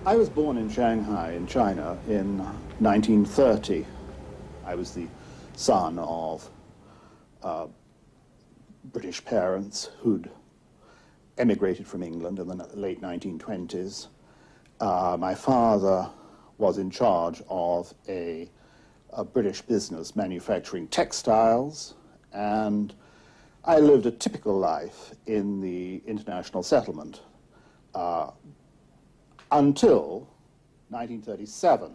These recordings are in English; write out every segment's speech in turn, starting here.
I was born in Shanghai, in China, in 1930. I was the son of British parents who'd emigrated from England in the late 1920s. My father was in charge of a British business manufacturing textiles, and I lived a typical life in the international settlement until 1937,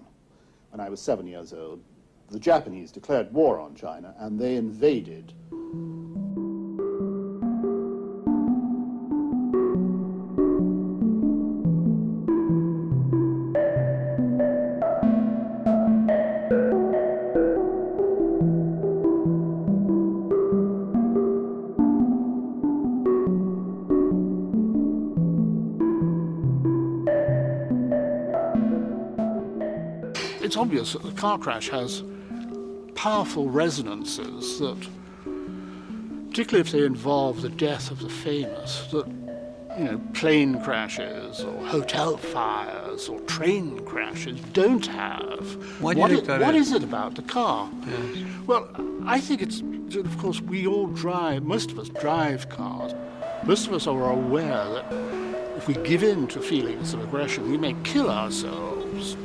when I was 7 years old. The Japanese declared war on China, and they invaded. It's obvious that the car crash has powerful resonances that, particularly if they involve the death of the famous, that, you know, plane crashes or hotel fires or train crashes don't have. What is it about the car? Yes. Well, I think it's, of course, we all drive, most of us drive cars. Most of us are aware that if we give in to feelings of aggression, we may kill ourselves.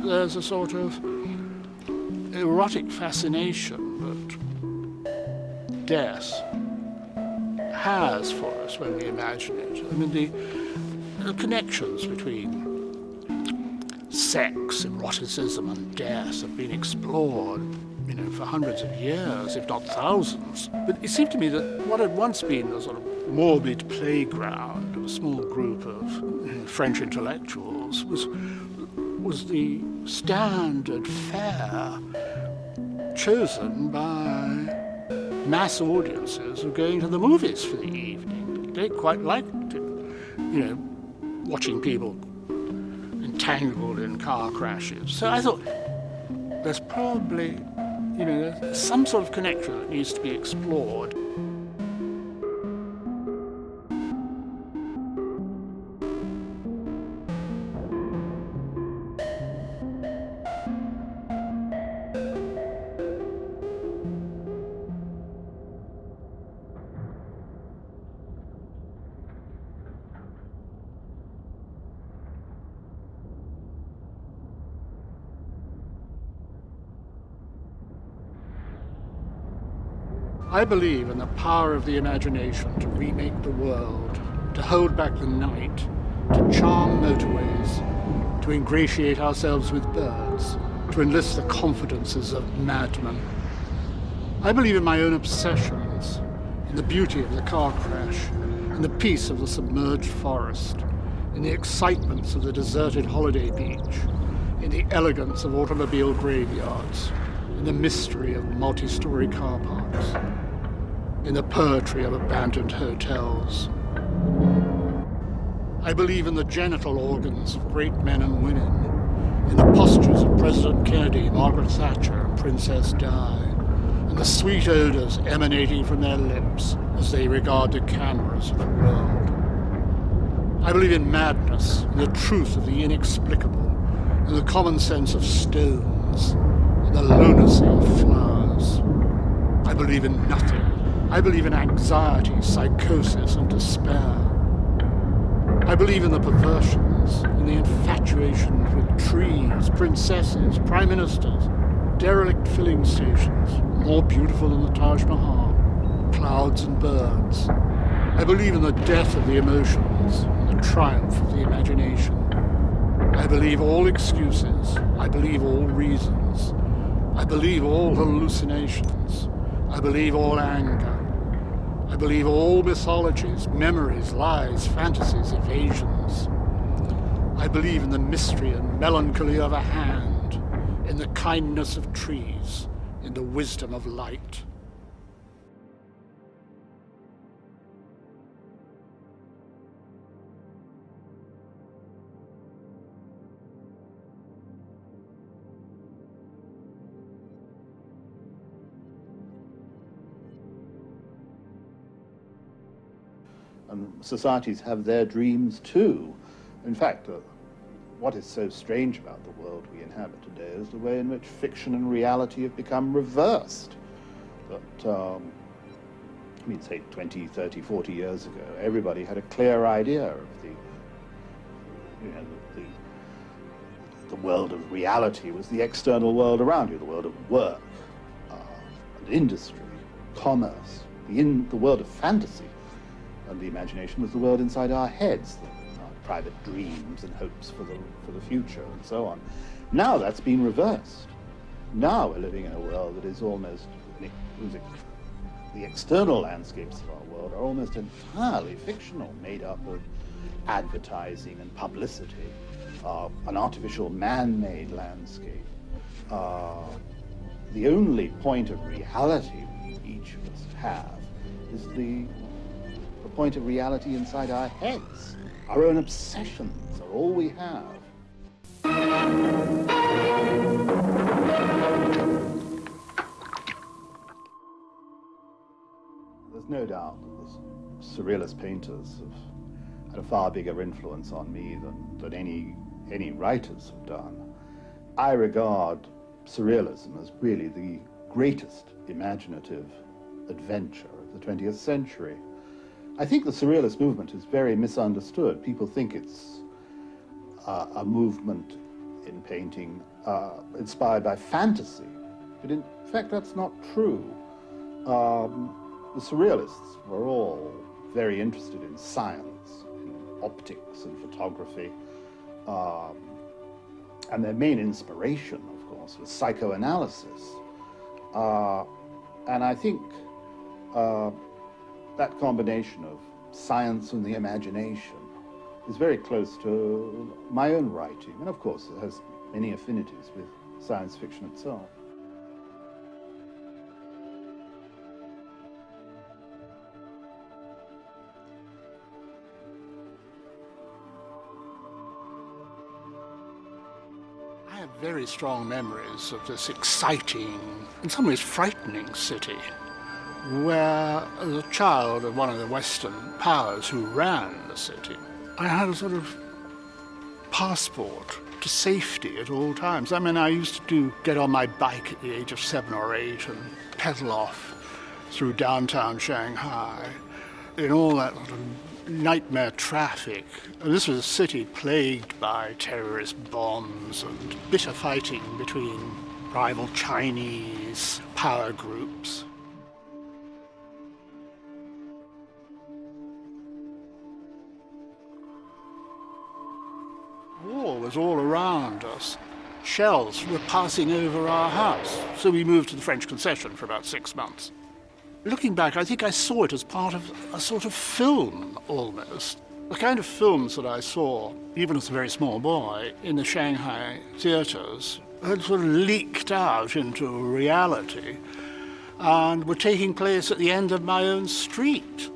There's a sort of erotic fascination that death has for us when we imagine it. I mean, the connections between sex, eroticism, and death have been explored, you know, for hundreds of years, if not thousands. But it seemed to me that what had once been a sort of morbid playground of a small group of, you know, French intellectuals was the standard fare chosen by mass audiences who are going to the movies for the evening. They quite liked it, you know, watching people entangled in car crashes. So I thought there's probably, you know, there's some sort of connection that needs to be explored. I believe in the power of the imagination to remake the world, to hold back the night, to charm motorways, to ingratiate ourselves with birds, to enlist the confidences of madmen. I believe in my own obsessions, in the beauty of the car crash, in the peace of the submerged forest, in the excitements of the deserted holiday beach, in the elegance of automobile graveyards, in the mystery of multi-story car parks, in the poetry of abandoned hotels. I believe in the genital organs of great men and women, in the postures of President Kennedy, Margaret Thatcher, and Princess Di, and the sweet odors emanating from their lips as they regard the cameras of the world. I believe in madness, in the truth of the inexplicable, in the common sense of stones, in the lunacy of flowers. I believe in nothing. I believe in anxiety, psychosis, and despair. I believe in the perversions, in the infatuations with trees, princesses, prime ministers, derelict filling stations, more beautiful than the Taj Mahal, clouds and birds. I believe in the death of the emotions and the triumph of the imagination. I believe all excuses. I believe all reasons. I believe all hallucinations. I believe all anger. I believe all mythologies, memories, lies, fantasies, evasions. I believe in the mystery and melancholy of a hand, in the kindness of trees, in the wisdom of light. And societies have their dreams too. In fact, what is so strange about the world we inhabit today is the way in which fiction and reality have become reversed. That, say 20, 30, 40 years ago, everybody had a clear idea of the world of reality was the external world around you, the world of work, and industry, commerce, the world of fantasy, and the imagination was the world inside our heads, our private dreams and hopes for the future and so on. Now that's been reversed. Now we're living in a world that is almost, the external landscapes of our world are almost entirely fictional, made up of advertising and publicity, an artificial man-made landscape. The only point of reality each of us have is the point of reality inside our heads. Our own obsessions are all we have. There's no doubt that the Surrealist painters have had a far bigger influence on me than any writers have done. I regard Surrealism as really the greatest imaginative adventure of the 20th century. I think the Surrealist movement is very misunderstood. People think it's a movement in painting inspired by fantasy, but in fact that's not true. The Surrealists were all very interested in science, in optics and photography, and their main inspiration, of course, was psychoanalysis. And I think that combination of science and the imagination is very close to my own writing, and of course it has many affinities with science fiction itself. I have very strong memories of this exciting, in some ways frightening city, where as a child of one of the Western powers who ran the city, I had a sort of passport to safety at all times. I mean, I used to get on my bike at the age of 7 or 8 and pedal off through downtown Shanghai in all that sort of nightmare traffic. And this was a city plagued by terrorist bombs and bitter fighting between rival Chinese power groups. War was all around us. Shells were passing over our house, so we moved to the French concession for about 6 months. Looking back, I think I saw it as part of a sort of film, almost. The kind of films that I saw, even as a very small boy, in the Shanghai theatres, had sort of leaked out into reality and were taking place at the end of my own street.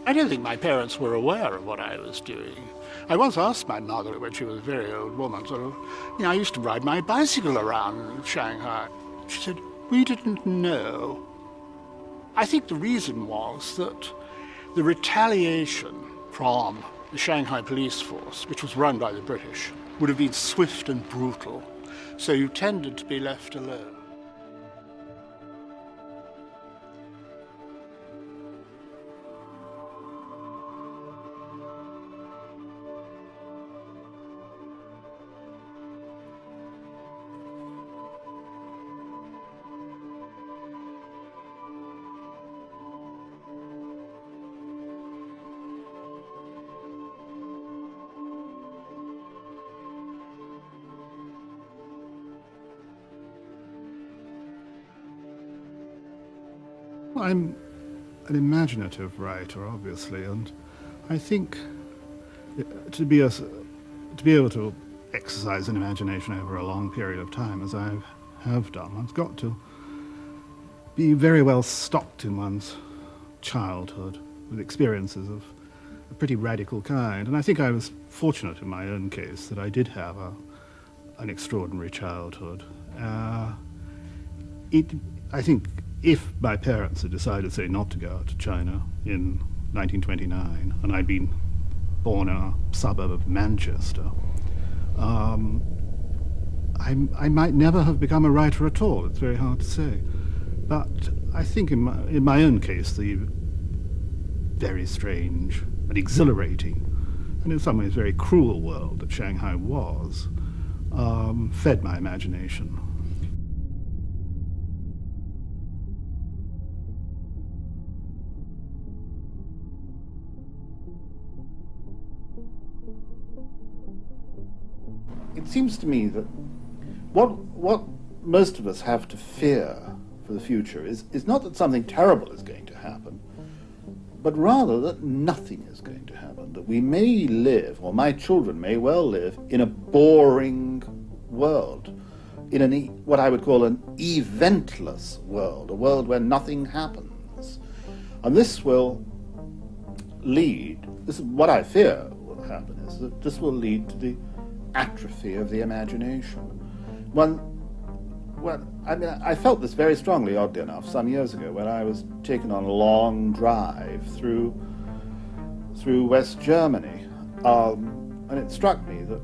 I don't think my parents were aware of what I was doing. I once asked my mother, when she was a very old woman, I used to ride my bicycle around Shanghai. She said, we didn't know. I think the reason was that the retaliation from the Shanghai police force, which was run by the British, would have been swift and brutal, so you tended to be left alone. I'm an imaginative writer, obviously, and I think to be able to exercise an imagination over a long period of time, as I have done, one's got to be very well stocked in one's childhood with experiences of a pretty radical kind. And I think I was fortunate in my own case that I did have an extraordinary childhood. I think if my parents had decided, say, not to go out to China in 1929, and I'd been born in a suburb of Manchester, I might never have become a writer at all. It's very hard to say. But I think in my own case, the very strange and exhilarating, and in some ways very cruel world that Shanghai was, fed my imagination. It seems to me that what most of us have to fear for the future is not that something terrible is going to happen, but rather that nothing is going to happen, that we may live, or my children may well live, in a boring world, in what I would call an eventless world, a world where nothing happens. And this will lead, this is what I fear will happen, is that this will lead to the atrophy of the imagination. I felt this very strongly, oddly enough, some years ago when I was taken on a long drive through West Germany, and it struck me that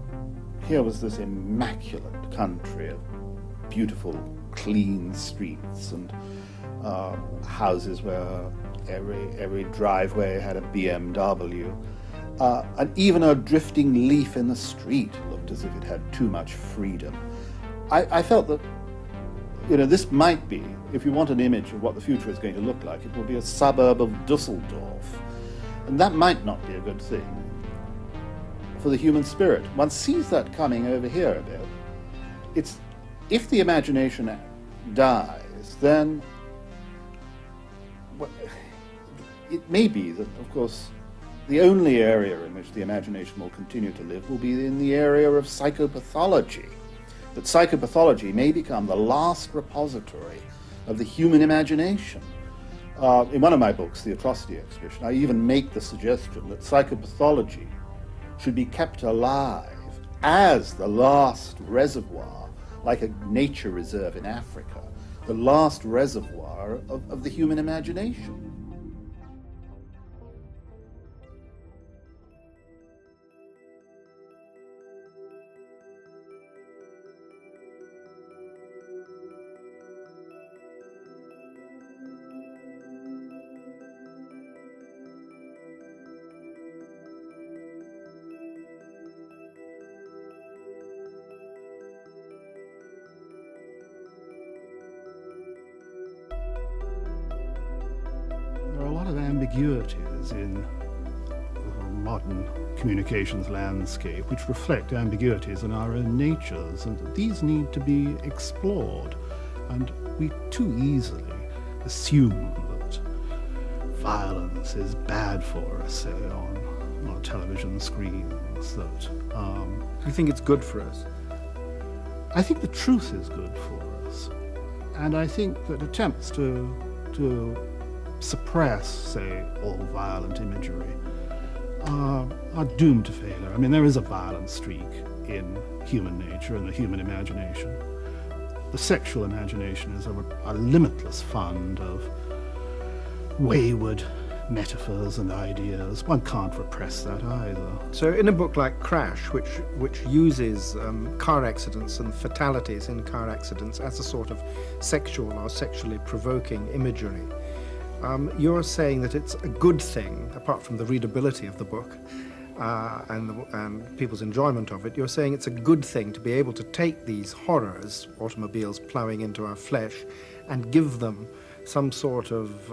here was this immaculate country of beautiful, clean streets and houses where every driveway had a BMW. And even a drifting leaf in the street looked as if it had too much freedom. I felt that, this might be, if you want an image of what the future is going to look like, it will be a suburb of Dusseldorf. And that might not be a good thing for the human spirit. One sees that coming over here a bit. If the imagination dies, then it may be that, of course, the only area in which the imagination will continue to live will be in the area of psychopathology. That psychopathology may become the last repository of the human imagination. In one of my books, The Atrocity Exhibition, I even make the suggestion that psychopathology should be kept alive as the last reservoir, like a nature reserve in Africa, the last reservoir of the human imagination. Ambiguities in the modern communications landscape which reflect ambiguities in our own natures, and these need to be explored. And we too easily assume that violence is bad for us, say, on our television screens. That you think it's good for us? I think the truth is good for us, and I think that attempts to suppress, say, all violent imagery are doomed to failure. I mean, there is a violent streak in human nature and the human imagination. The sexual imagination is a limitless fund of wayward metaphors and ideas. One can't repress that either. So in a book like Crash, which uses car accidents and fatalities in car accidents as a sort of sexual or sexually provoking imagery, you're saying that it's a good thing, apart from the readability of the book and people's enjoyment of it, you're saying it's a good thing to be able to take these horrors, automobiles ploughing into our flesh, and give them some sort of,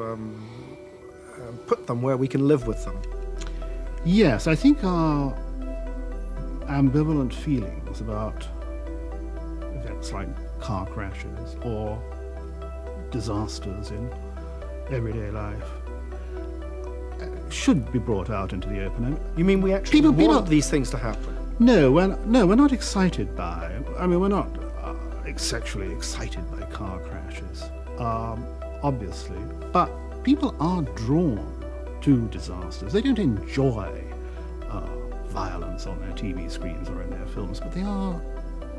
put them where we can live with them. Yes, I think our ambivalent feelings about events like car crashes or disasters in everyday life should be brought out into the open. You mean we actually want these things to happen? No, we're not excited by. I mean, we're not sexually excited by car crashes, obviously. But people are drawn to disasters. They don't enjoy violence on their TV screens or in their films, but they are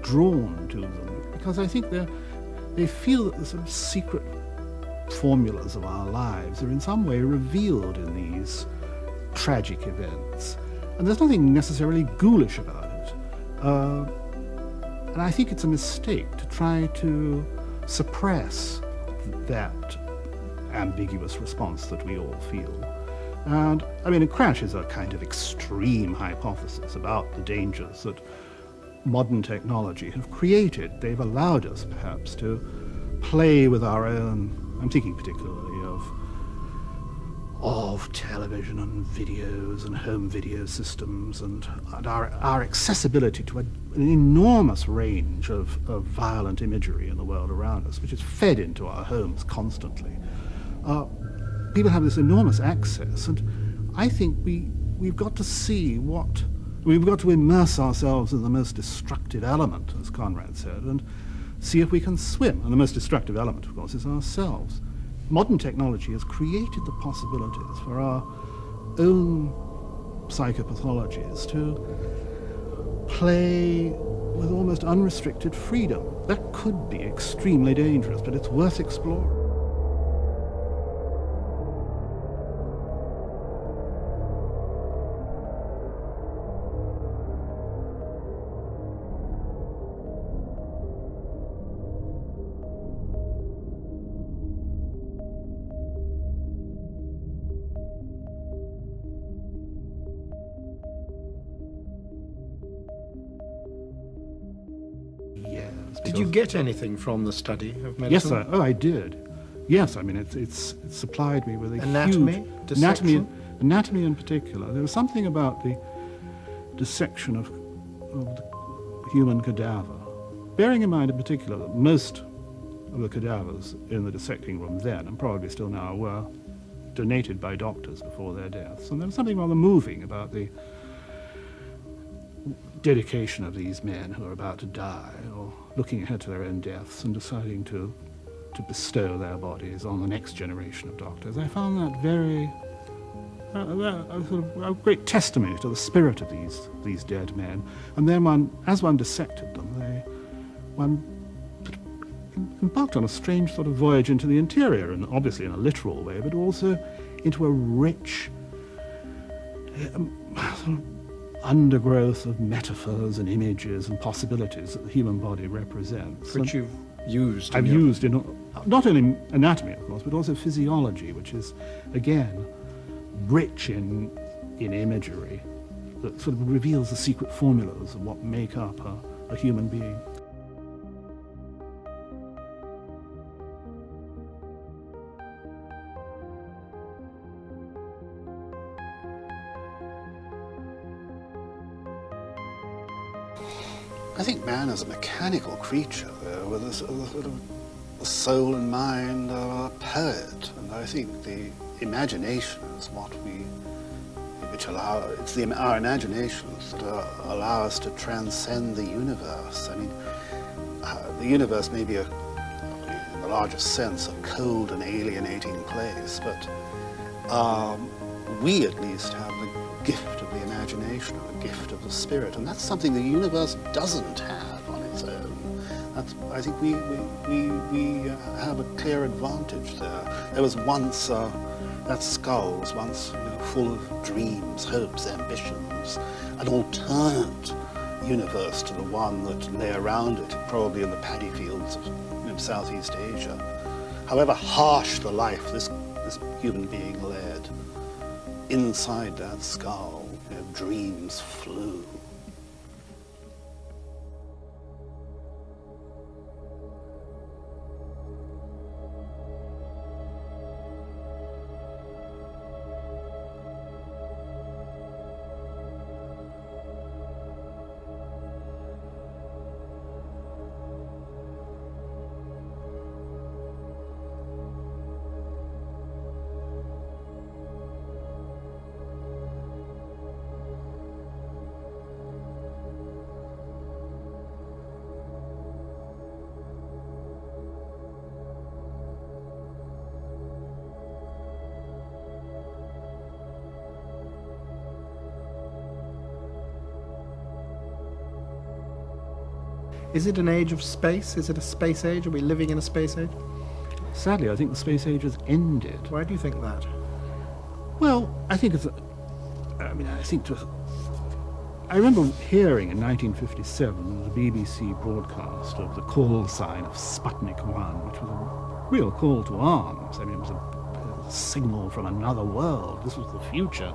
drawn to them because I think they feel that the sort of secret formulas of our lives are in some way revealed in these tragic events. And there's nothing necessarily ghoulish about it. And I think it's a mistake to try to suppress that ambiguous response that we all feel. And, I mean, a crash is a kind of extreme hypothesis about the dangers that modern technology have created. They've allowed us, perhaps, to play with our own, I'm thinking particularly of television and videos and home video systems and our accessibility to an enormous range of violent imagery in the world around us, which is fed into our homes constantly. People have this enormous access, and I think we've got to see we've got to immerse ourselves in the most destructive element, as Conrad said, and see if we can swim. And the most destructive element, of course, is ourselves. Modern technology has created the possibilities for our own psychopathologies to play with almost unrestricted freedom. That could be extremely dangerous, but it's worth exploring. Did you get anything from the study of medicine? Yes, I did. Yes, I mean, it's supplied me with a anatomy, huge... dissection? Anatomy in particular. There was something about the dissection of the human cadaver. Bearing in mind in particular that most of the cadavers in the dissecting room then, and probably still now, were donated by doctors before their deaths. And there was something rather moving about the dedication of these men who are about to die, or looking ahead to their own deaths and deciding to bestow their bodies on the next generation of doctors. I found that very a great testimony to the spirit of these dead men. And then as one dissected them, one embarked on a strange sort of voyage into the interior, and obviously in a literal way, but also into a rich sort of undergrowth of metaphors and images and possibilities that the human body represents. Which you've used. I've used in not only anatomy, of course, but also physiology, which is, again, rich in imagery that sort of reveals the secret formulas of what make up a human being. I think man is a mechanical creature, though, with a sort of a soul and mind of a poet, and I think the imagination is our imaginations that allow us to transcend the universe. I mean, the universe may be in the largest sense, a cold and alienating place, but we at least have the gift of the imagination, or the gift of the spirit, and that's something the universe doesn't have on its own. I think we have a clear advantage there. There was once, that skull was once full of dreams, hopes, ambitions, an alternate universe to the one that lay around it, probably in the paddy fields of Southeast Asia. However harsh the life this human being led, inside that skull, dreams flew. Is it an age of space? Is it a space age? Are we living in a space age? Sadly, I think the space age has ended. Why do you think that? Well, I think I remember hearing in 1957 the BBC broadcast of the call sign of Sputnik 1, which was a real call to arms. I mean, it was a signal from another world. This was the future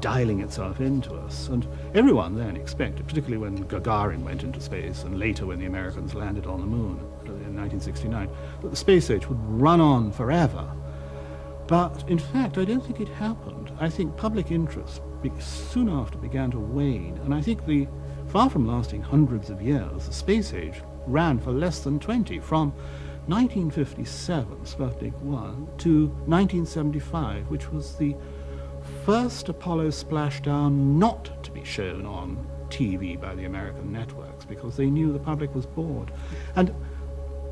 dialing itself into us. And everyone then expected, particularly when Gagarin went into space and later when the Americans landed on the moon in 1969, that the space age would run on forever. But in fact, I don't think it happened. I think public interest soon after began to wane, and I think far from lasting hundreds of years, the space age ran for less than 20, from 1957, Sputnik 1, to 1975, which was the first Apollo splashdown not to be shown on TV by the American networks, because they knew the public was bored. And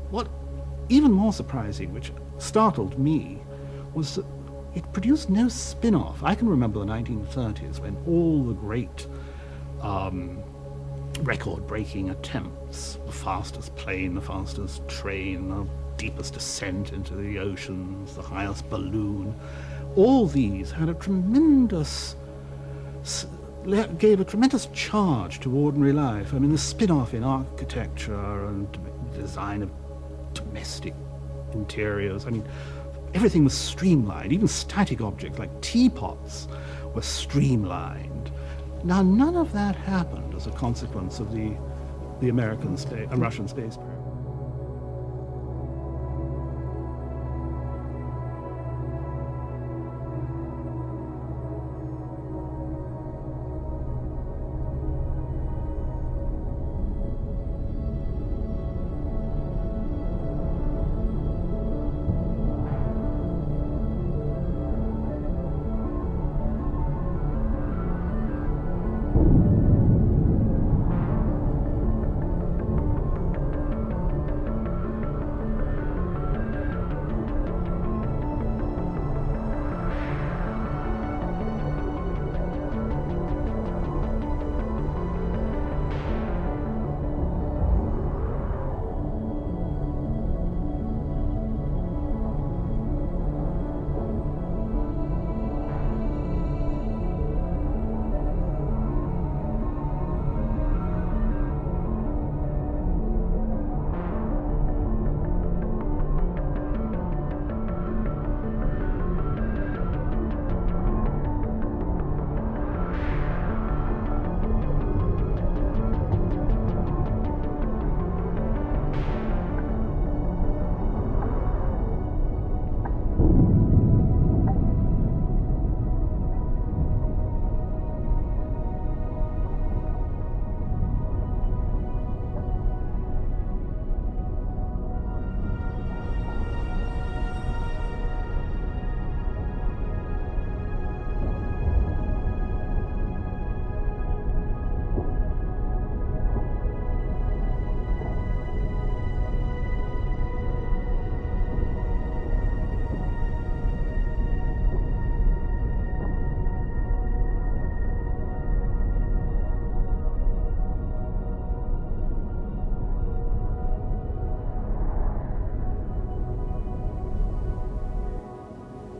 what even more surprising, which startled me, was that it produced no spin-off. I can remember the 1930s when all the great record-breaking attempts, the fastest plane, the fastest train, the deepest descent into the oceans, the highest balloon, all these had gave a tremendous charge to ordinary life. I mean, the spin-off in architecture and design of domestic interiors, I mean, everything was streamlined. Even static objects like teapots were streamlined. Now, none of that happened as a consequence of the American and Russian space program.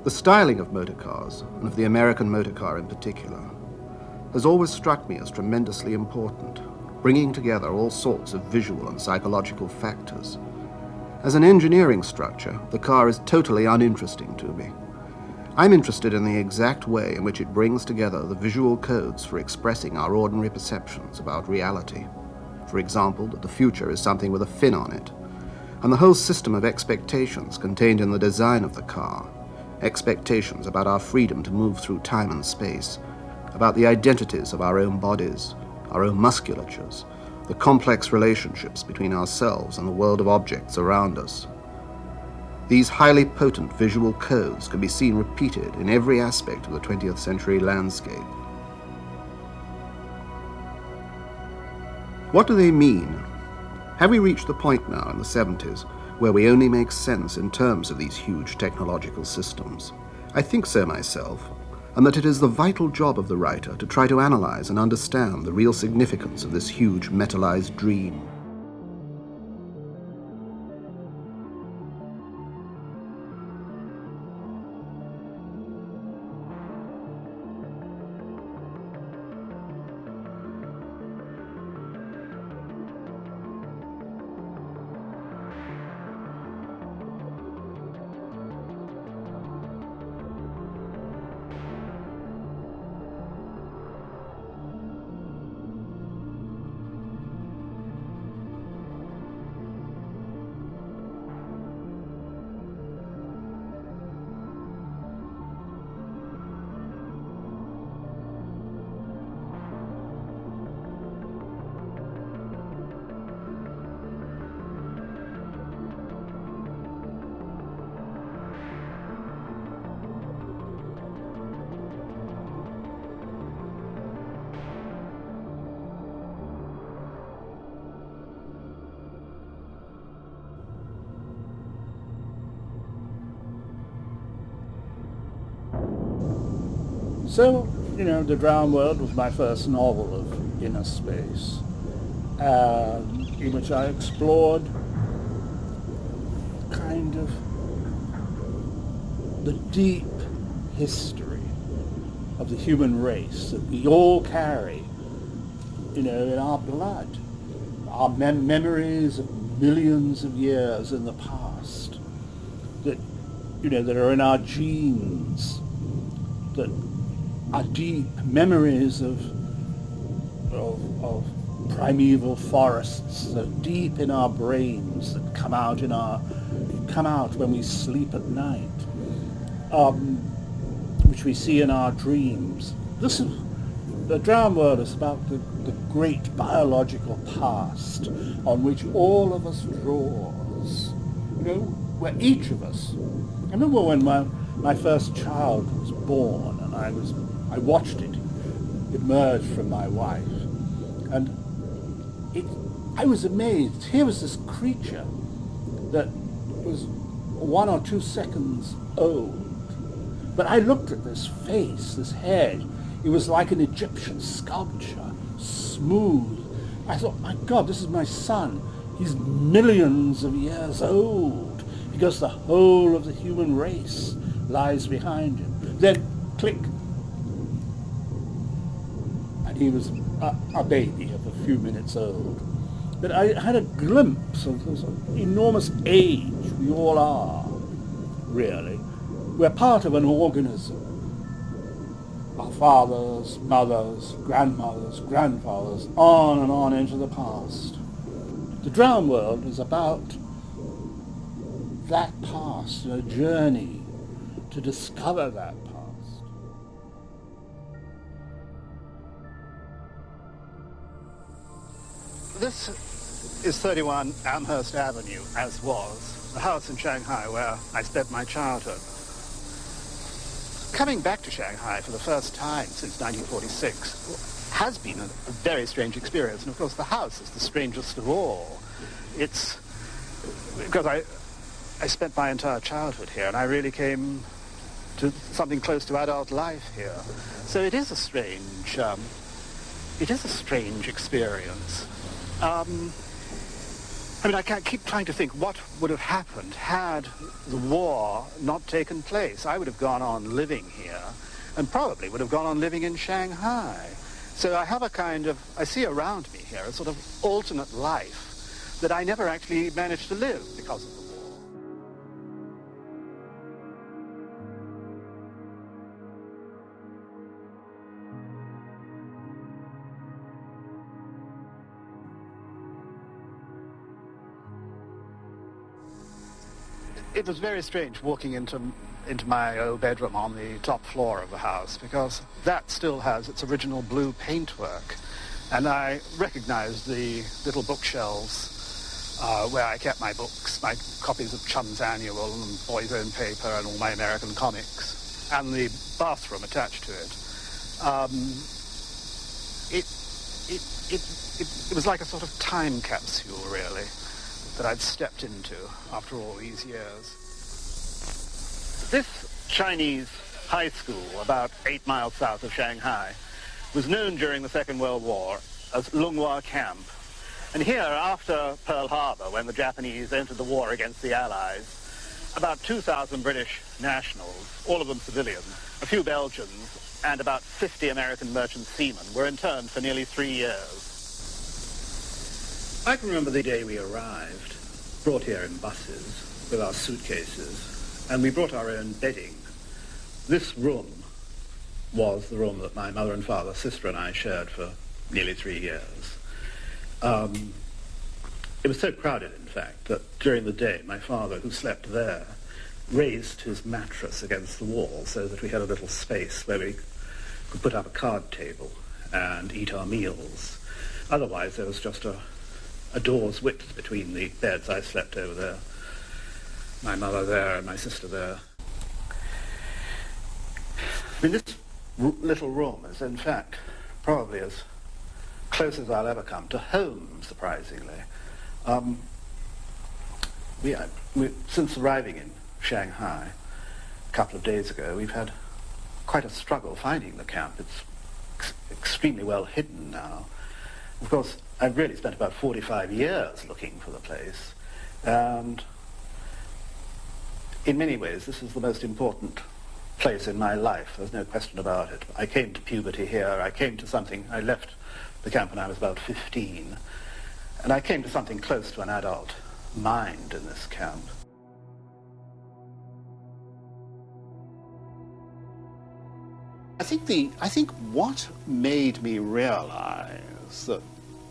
The styling of motor cars, and of the American motor car in particular, has always struck me as tremendously important, bringing together all sorts of visual and psychological factors. As an engineering structure, the car is totally uninteresting to me. I'm interested in the exact way in which it brings together the visual codes for expressing our ordinary perceptions about reality. For example, that the future is something with a fin on it, and the whole system of expectations contained in the design of the car. Expectations about our freedom to move through time and space, about the identities of our own bodies, our own musculatures, the complex relationships between ourselves and the world of objects around us. These highly potent visual codes can be seen repeated in every aspect of the 20th century landscape. What do they mean? Have we reached the point now in the 70s where we only make sense in terms of these huge technological systems? I think so myself, and that it is the vital job of the writer to try to analyze and understand the real significance of this huge metallized dream. So, The Drowned World was my first novel of inner space, in which I explored kind of the deep history of the human race that we all carry, in our blood, our memories of millions of years in the past, that, that are in our genes, that are deep memories of primeval forests that are deep in our brains, that come out when we sleep at night, which we see in our dreams. The Drowned World is about the great biological past on which all of us draws. Where each of us. I remember when my first child was born, and I watched it emerge from my wife, and I was amazed. Here was this creature that was 1 or 2 seconds old. But I looked at this face, this head. It was like an Egyptian sculpture, smooth. I thought, my God, this is my son. He's millions of years old, because the whole of the human race lies behind him. Then, click. And he was a baby of a few minutes old. But I had a glimpse of this enormous age we all are, really. We're part of an organism. Our fathers, mothers, grandmothers, grandfathers, on and on into the past. The Drowned World is about that past, a journey to discover that past. This is 31 Amherst Avenue, as was, the house in Shanghai where I spent my childhood. Coming back to Shanghai for the first time since 1946 has been a very strange experience, and of course the house is the strangest of all. It's because I spent my entire childhood here, and I really came to something close to adult life here. So it is a strange experience. I can't keep trying to think what would have happened had the war not taken place. I would have gone on living here, and probably would have gone on living in Shanghai. So I have I see around me here a sort of alternate life that I never actually managed to live because of the war. It was very strange walking into my old bedroom on the top floor of the house, because that still has its original blue paintwork. And I recognized the little bookshelves where I kept my books, my copies of Chum's Annual and Boy's Own Paper and all my American comics, and the bathroom attached to it. It was like a sort of time capsule, really, that I'd stepped into after all these years. This Chinese high school, about 8 miles south of Shanghai, was known during the Second World War as Lunghua Camp. And here, after Pearl Harbor, when the Japanese entered the war against the Allies, about 2,000 British nationals, all of them civilian, a few Belgians, and about 50 American merchant seamen were interned for nearly 3 years. I can remember the day we arrived, brought here in buses with our suitcases, and we brought our own bedding. This room was the room that my mother and father, sister and I shared for nearly 3 years. It was so crowded, in fact, that during the day my father, who slept there, raised his mattress against the wall so that we had a little space where we could put up a card table and eat our meals. Otherwise, there was just a door's width between the beds. I slept over there, my mother there and my sister there. This little room is, in fact, probably as close as I'll ever come to home, surprisingly. Since arriving in Shanghai a couple of days ago, we've had quite a struggle finding the camp. It's extremely well hidden now. Of course, I've really spent about 45 years looking for the place, and in many ways this is the most important place in my life. There's no question about it. I came to puberty here. I left the camp when I was about 15, and I came to something close to an adult mind in this camp. I think what made me realize that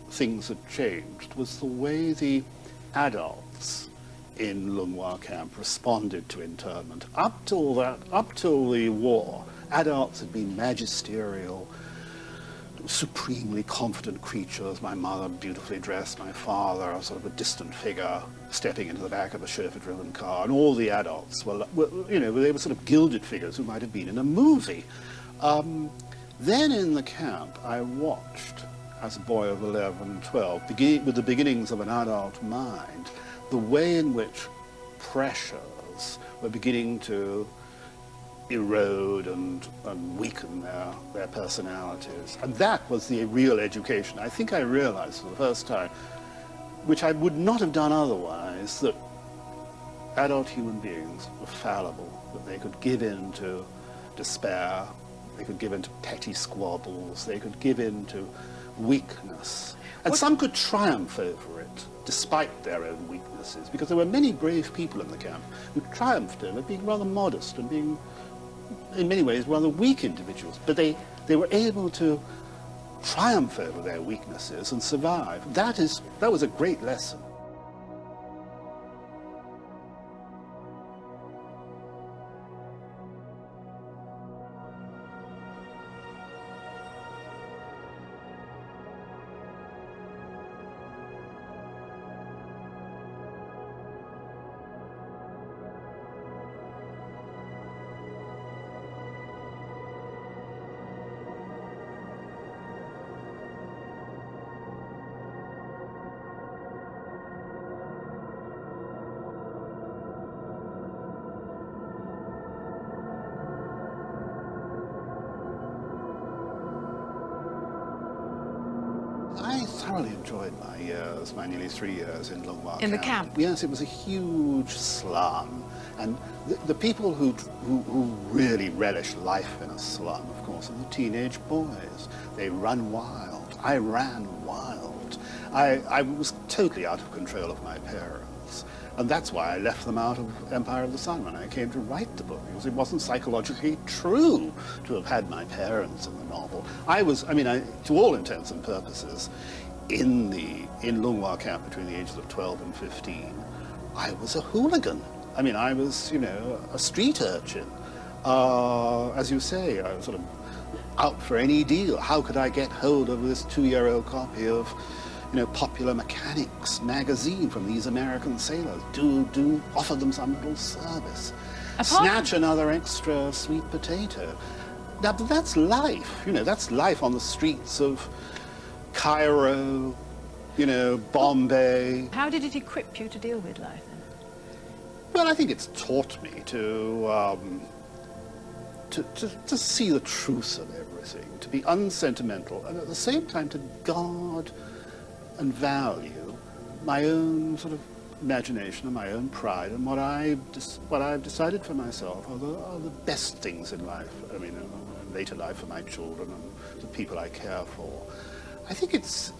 things had changed was the way the adults in Lunghwa camp responded to internment. Up till the war, adults had been magisterial, supremely confident creatures. My mother beautifully dressed, my father a sort of a distant figure stepping into the back of a chauffeur-driven car, and all the adults were they were sort of gilded figures who might have been in a movie. Then in the camp, I watched, as a boy of 11, 12, with the beginnings of an adult mind, the way in which pressures were beginning to erode and weaken their personalities. And that was the real education. I think I realized for the first time, which I would not have done otherwise, that adult human beings were fallible, that they could give in to despair, they could give in to petty squabbles, they could give in to weakness. And some could triumph over it, despite their own weaknesses, because there were many brave people in the camp who triumphed over being rather modest and being, in many ways, rather weak individuals. But they were able to triumph over their weaknesses and survive. That was a great lesson. I thoroughly enjoyed my nearly 3 years in Lunghwa In the camp? Yes, it was a huge slum. And the people who really relish life in a slum, of course, are the teenage boys. They run wild. I ran wild. I was totally out of control of my parents. And that's why I left them out of Empire of the Sun when I came to write the book, because it wasn't psychologically true to have had my parents in the novel. To all intents and purposes, in Lunghwa camp between the ages of 12 and 15, I was a hooligan. I was, a street urchin. As you say, I was sort of out for any deal. How could I get hold of this 2-year-old copy of Popular Mechanics magazine from these American sailors? Do offer them some little service. Snatch another extra sweet potato. Now, but that's life. That's life on the streets of Cairo, Bombay. How did it equip you to deal with life then? Well, I think it's taught me to see the truth of everything, to be unsentimental, and at the same time to guard and value my own sort of imagination and my own pride, and what I've decided for myself are the best things in life. In later life for my children and the people I care for. I think it's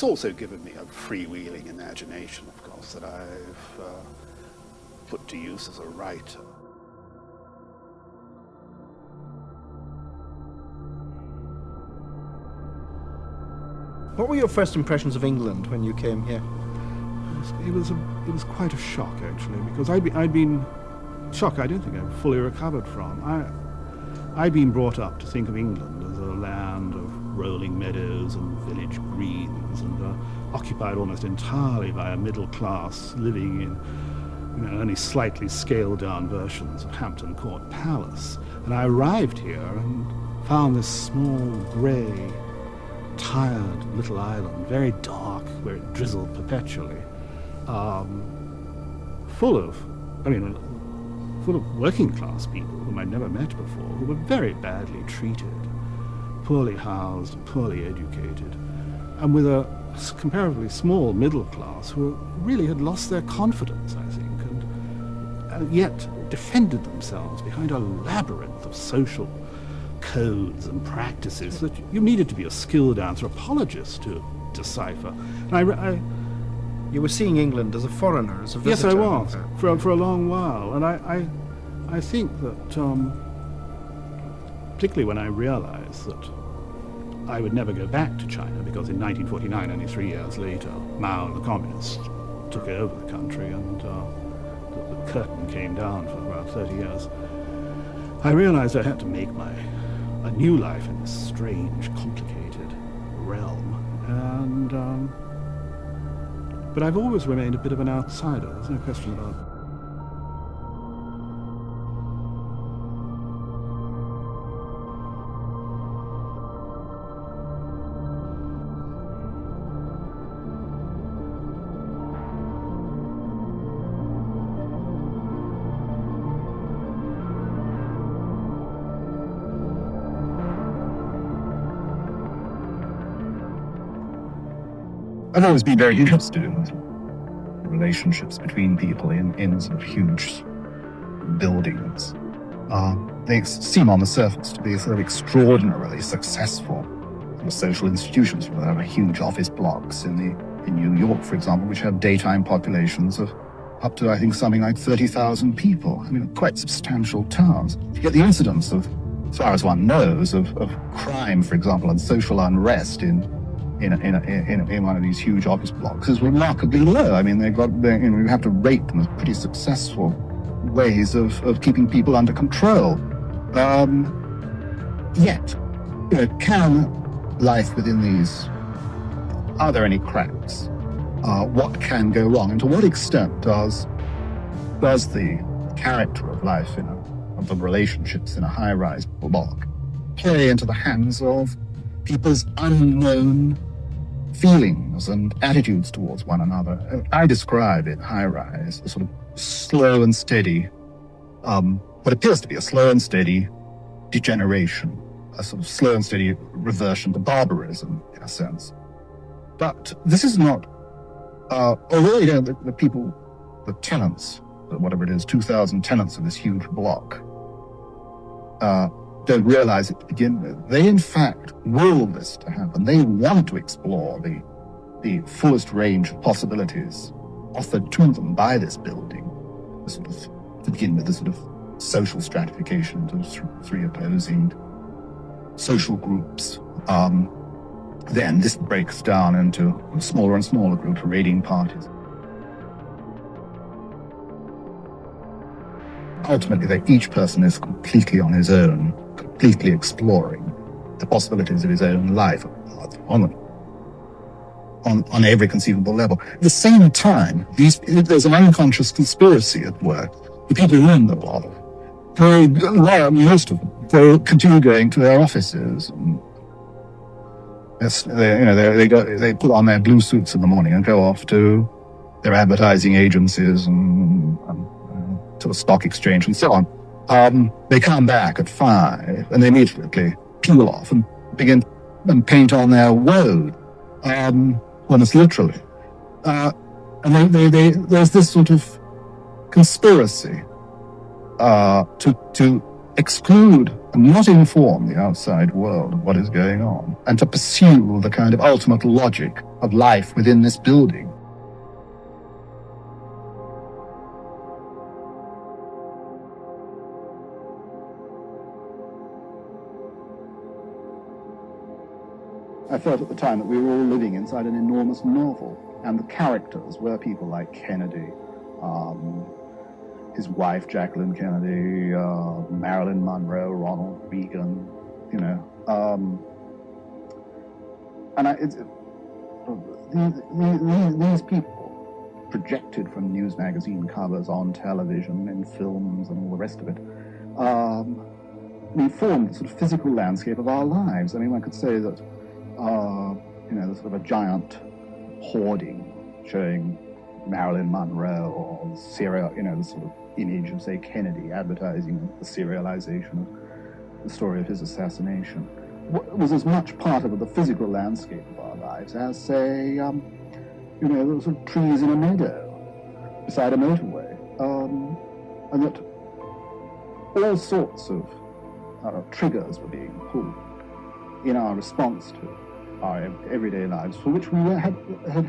also given me a freewheeling imagination, of course, that I've put to use as a writer. What were your first impressions of England when you came here? It was quite a shock, actually, because I'd been shock I don't think I've fully recovered from. I'd been brought up to think of England as a land of rolling meadows and village greens, and occupied almost entirely by a middle class living in only slightly scaled down versions of Hampton Court Palace. And I arrived here and found this small, grey, tired little island, very dark, where it drizzled perpetually, full of I mean, full of working class people whom I'd never met before, who were very badly treated, poorly housed, poorly educated, and with a comparatively small middle class who really had lost their confidence, I think, and yet defended themselves behind a labyrinth of social codes and practices that you needed to be a skilled anthropologist to decipher. And You were seeing England as a foreigner, as a yes, visitor. I was, for a long while. And I think that, particularly when I realized that I would never go back to China, because in 1949, only 3 years later, Mao and the communists took over the country, and the curtain came down for about 30 years. I realized I had to make a new life in this strange, complicated realm. And but I've always remained a bit of an outsider, there's no question about it. I've always been very interested in relationships between people in sort of huge buildings. They seem on the surface to be sort of extraordinarily successful sort of social institutions. There are huge office blocks in New York, for example, which have daytime populations of up to, I think, something like 30,000 people. I mean, quite substantial towns. Yet the incidence of, as far as one knows, of crime, for example, and social unrest in one of these huge office blocks is remarkably low. I mean, you have to rate them as pretty successful ways of keeping people under control. Yet, can life within these, are there any cracks? What can go wrong? And to what extent does the character of life of the relationships in a high-rise block play into the hands of people's unknown feelings and attitudes towards one another? I describe in high-rise a sort of slow and steady, what appears to be a slow and steady degeneration, a sort of slow and steady reversion to barbarism, in a sense. But this is not, although the people, the tenants, whatever it is, 2,000 tenants of this huge block, don't realize it to begin with. They, in fact, will this to happen. They want to explore the fullest range of possibilities offered to them by this building, to begin with the sort of social stratification into three opposing social groups. Then this breaks down into smaller and smaller groups, raiding parties. Ultimately, each person is completely on his own, completely exploring the possibilities of his own life on every conceivable level. At the same time, there's an unconscious conspiracy at work. The people who own the block, most of them, they continue going to their offices. And they put on their blue suits in the morning and go off to their advertising agencies and to the stock exchange and so on. They come back at 5 and they immediately peel off and begin and paint on their woad, almost literally. And there's this sort of conspiracy to exclude and not inform the outside world of what is going on, and to pursue the kind of ultimate logic of life within this building. I felt at the time that we were all living inside an enormous novel, and the characters were people like Kennedy, his wife Jacqueline Kennedy, Marilyn Monroe, Ronald Reagan, and these people projected from news magazine covers on television, in films, and all the rest of it, formed the sort of physical landscape of our lives. I mean, one could say that there's sort of a giant hoarding showing Marilyn Monroe or the sort of image of, say, Kennedy advertising the serialization of the story of his assassination, was as much part of the physical landscape of our lives as, say, the sort of trees in a meadow beside a motorway, and that all sorts of triggers were being pulled in our response to our everyday lives, for which we had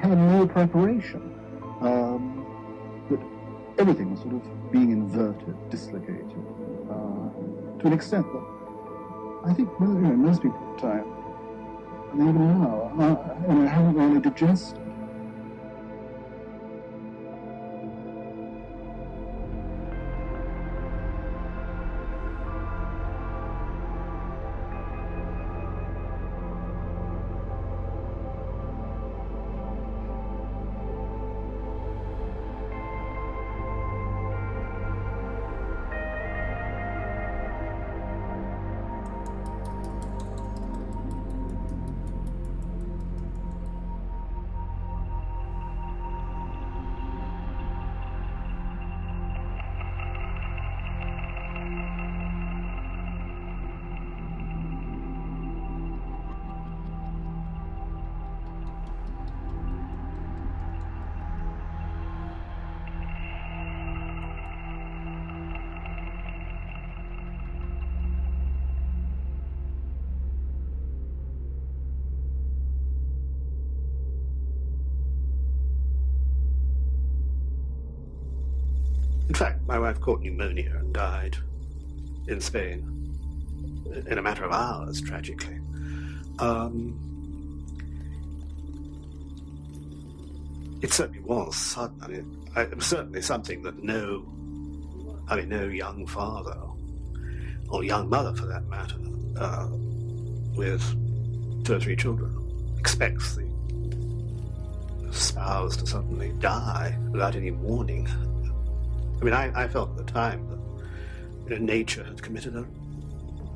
no preparation. That everything was sort of being inverted, dislocated, to an extent that I think most people at the time, and even now, haven't really digested. In fact, my wife caught pneumonia and died in Spain in a matter of hours, tragically. It certainly was sudden. It was certainly something that no young father, or young mother for that matter, with 2 or 3 children, expects the spouse to suddenly die without any warning. I felt at the time that nature had committed a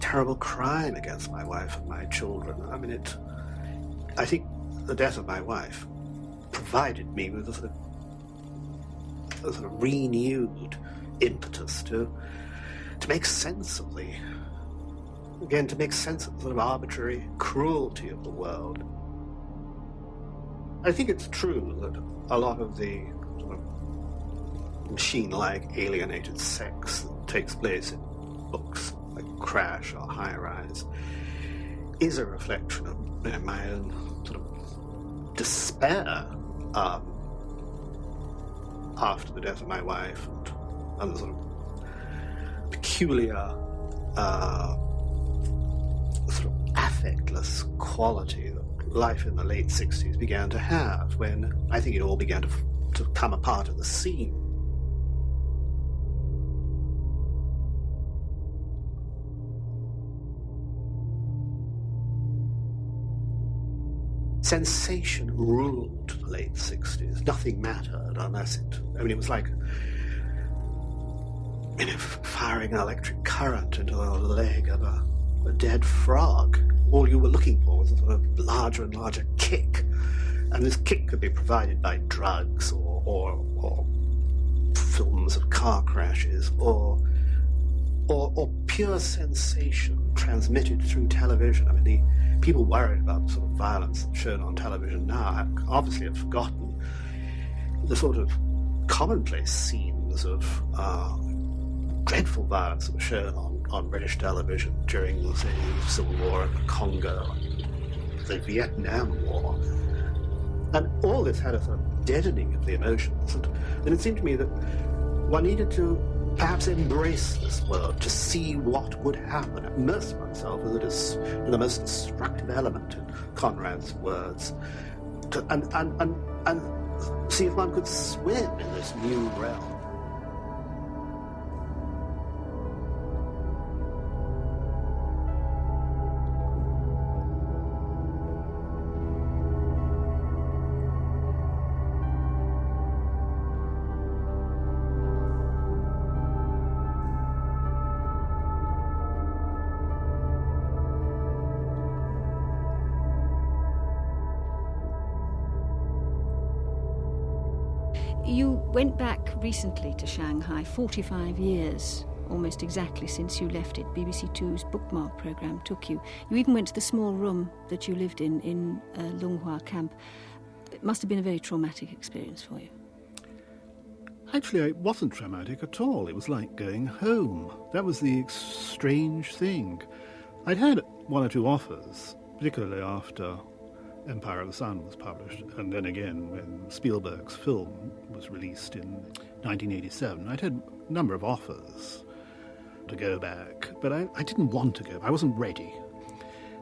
terrible crime against my wife and my children. I think the death of my wife provided me with a sort of renewed impetus to make sense of the sort of arbitrary cruelty of the world. I think it's true that a lot of the sort of machine-like alienated sex that takes place in books like Crash or High Rise is a reflection of my own sort of despair after the death of my wife, and the sort of peculiar sort of affectless quality that life in the late 60s began to have, when I think it all began to come apart at the seams. Sensation ruled the late 60s. Nothing mattered unless it was like firing an electric current into the leg of a dead frog. All you were looking for was a sort of larger and larger kick. And this kick could be provided by drugs or films of car crashes or pure sensation transmitted through television. The people worried about the sort of violence shown on television now obviously have forgotten the sort of commonplace scenes of dreadful violence that were shown on British television during, say, the Civil War in the Congo, the Vietnam War. And all this had a sort of deadening of the emotions. And it seemed to me that one needed to perhaps embrace this world to see what would happen, immerse oneself in the most destructive element, in Conrad's words, and see if one could swim in this new realm. You went back recently to Shanghai, 45 years, almost exactly since you left it. BBC Two's bookmark programme took you. You even went to the small room that you lived in Lunghua camp. It must have been a very traumatic experience for you. Actually, it wasn't traumatic at all. It was like going home. That was the strange thing. I'd had one or two offers, particularly after Empire of the Sun was published, and then again when Spielberg's film was released in 1987. I'd had a number of offers to go back, but I didn't want to go. I wasn't ready.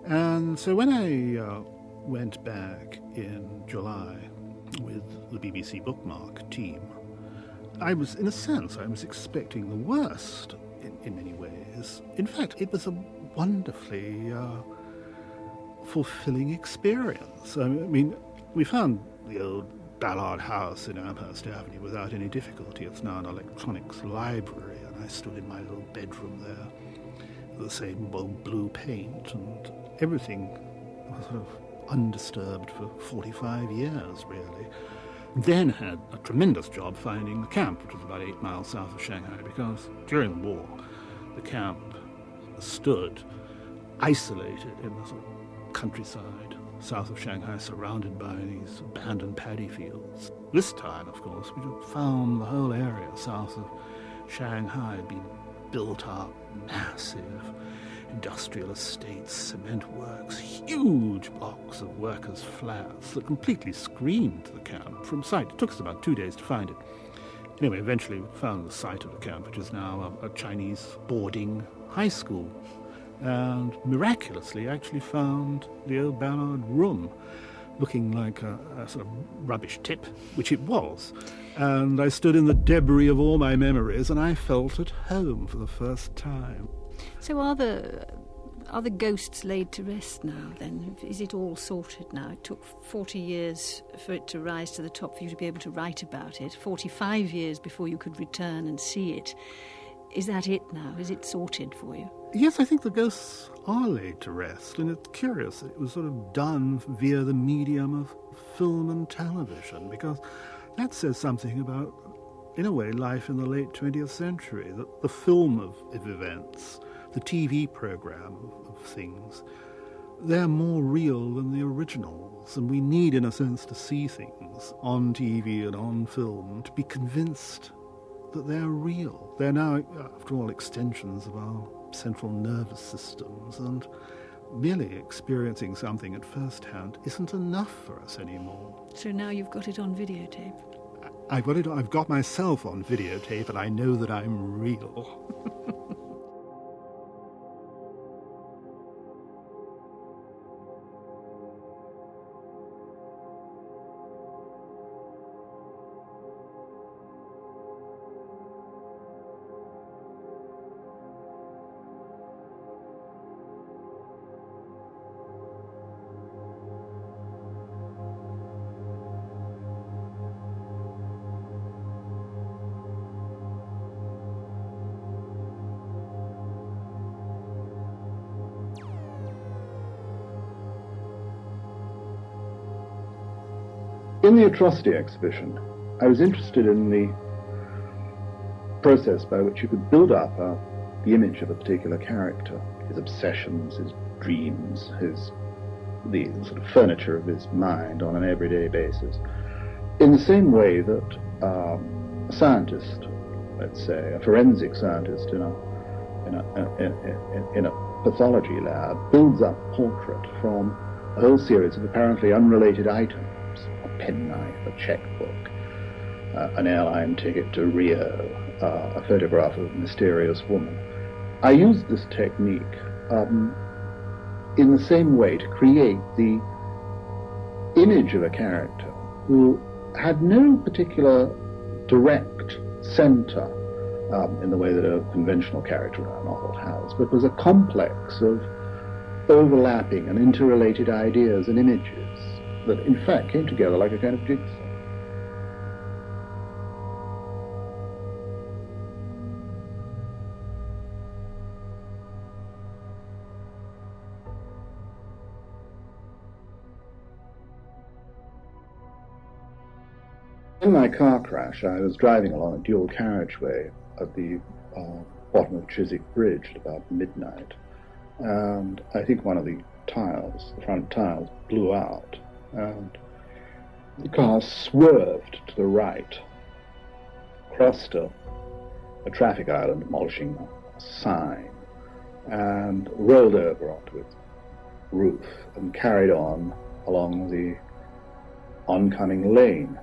And so when I went back in July with the BBC Bookmark team, I was, in a sense, I was expecting the worst in many ways. In fact, it was a wonderfully fulfilling experience. I mean, we found the old Ballard house in Amherst Avenue without any difficulty. It's now an electronics library, and I stood in my little bedroom there with the same old blue paint, and everything was sort of undisturbed for 45 years, really. Then had a tremendous job finding the camp, which was about 8 miles south of Shanghai, because during the war, the camp stood isolated in the sort of countryside south of Shanghai, surrounded by these abandoned paddy fields. This time, of course, we found the whole area south of Shanghai had been built up, massive industrial estates, cement works, huge blocks of workers' flats that completely screened the camp from sight. It took us about 2 days to find it. Anyway, eventually we found the site of the camp, which is now a Chinese boarding high school, and miraculously actually found the old Ballard room, looking like a sort of rubbish tip, which it was. And I stood in the debris of all my memories, and I felt at home for the first time. So are the ghosts laid to rest now, then? Is it all sorted now? It took 40 years for it to rise to the top for you to be able to write about it, 45 years before you could return and see it. Is that it now? Is it sorted for you? Yes, I think the ghosts are laid to rest, and it's curious that it was sort of done via the medium of film and television, because that says something about, in a way, life in the late 20th century, that the film of events, the TV program of things, they're more real than the originals, and we need, in a sense, to see things on TV and on film to be convinced that they're real. They're now, after all, extensions of our central nervous systems, and merely experiencing something at first hand isn't enough for us anymore. So now you've got it on videotape? I've got myself on videotape, and I know that I'm real. In the Atrocity Exhibition, I was interested in the process by which you could build up the image of a particular character, his obsessions, his dreams, the sort of furniture of his mind on an everyday basis, in the same way that a scientist, let's say, a forensic scientist in a pathology lab, builds up a portrait from a whole series of apparently unrelated items. A penknife, a checkbook, an airline ticket to Rio, a photograph of a mysterious woman. I used this technique in the same way to create the image of a character who had no particular direct center in the way that a conventional character in a novel has, but was a complex of overlapping and interrelated ideas and images that in fact came together like a kind of jigsaw. In my car crash, I was driving along a dual carriageway at the bottom of Chiswick Bridge at about midnight, and I think one of the tiles, the front tiles, blew out, and the car swerved to the right, crossed a traffic island demolishing a sign, and rolled over onto its roof and carried on along the oncoming lane.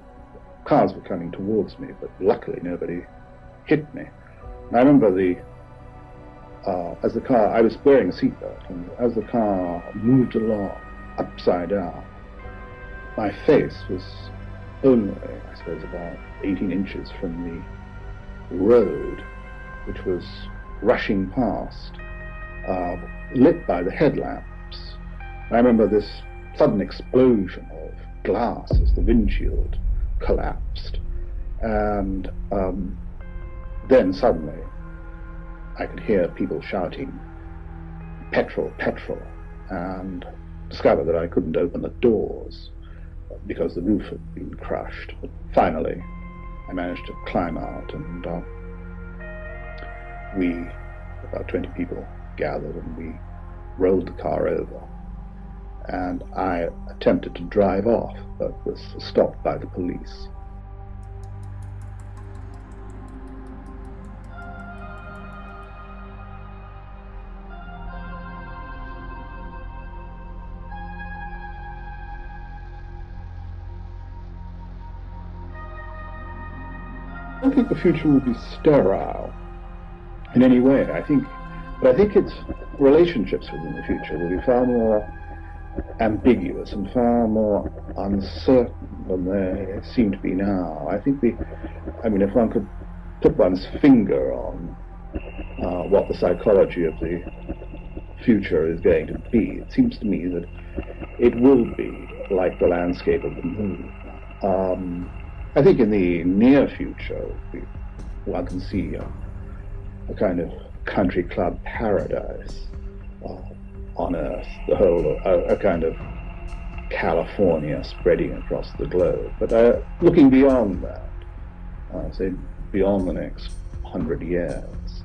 Cars were coming towards me, but luckily nobody hit me. And I remember as the car, I was wearing a seatbelt, and as the car moved along upside down, my face was only, I suppose, about 18 inches from the road, which was rushing past, lit by the headlamps. And I remember this sudden explosion of glass as the windshield collapsed, and then suddenly I could hear people shouting, "Petrol, petrol," and discovered that I couldn't open the doors because the roof had been crushed. But finally I managed to climb out, and we, about 20 people, gathered, and we rolled the car over. And I attempted to drive off, but was stopped by the police. I don't think the future will be sterile in any way. But I think its relationships within the future will be far more ambiguous and far more uncertain than they seem to be now. I think if one could put one's finger on what the psychology of the future is going to be, it seems to me that it will be like the landscape of the moon. I think in the near future, one can see a kind of country club paradise on Earth, the whole, a kind of California spreading across the globe. But looking beyond that, say beyond the next 100 years,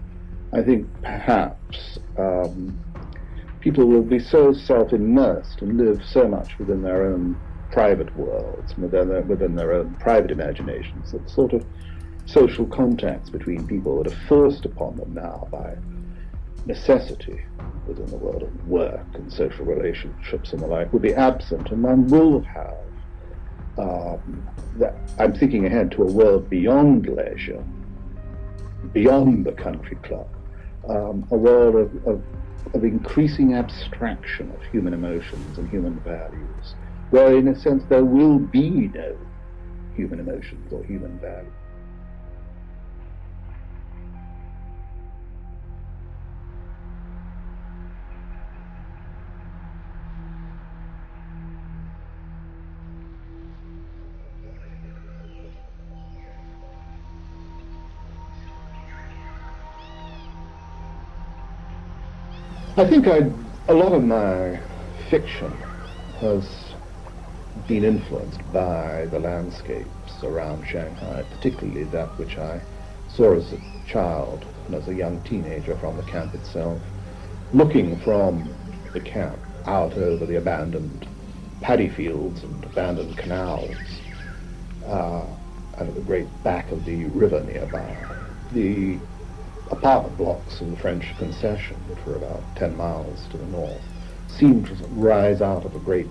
I think perhaps people will be so self-immersed and live so much within their own private worlds, within their own private imaginations, that sort of social contacts between people that are forced upon them now by necessity within the world of work and social relationships and the like will be absent, and one will have I'm thinking ahead to a world beyond leisure, beyond the country club, a world of increasing abstraction of human emotions and human values, where in a sense there will be no human emotions or human values. I think a lot of my fiction has been influenced by the landscapes around Shanghai, particularly that which I saw as a child and as a young teenager from the camp itself, looking from the camp out over the abandoned paddy fields and abandoned canals, and at the great back of the river nearby. The apartment blocks of the French concession, which were about 10 miles to the north, seemed to rise out of a great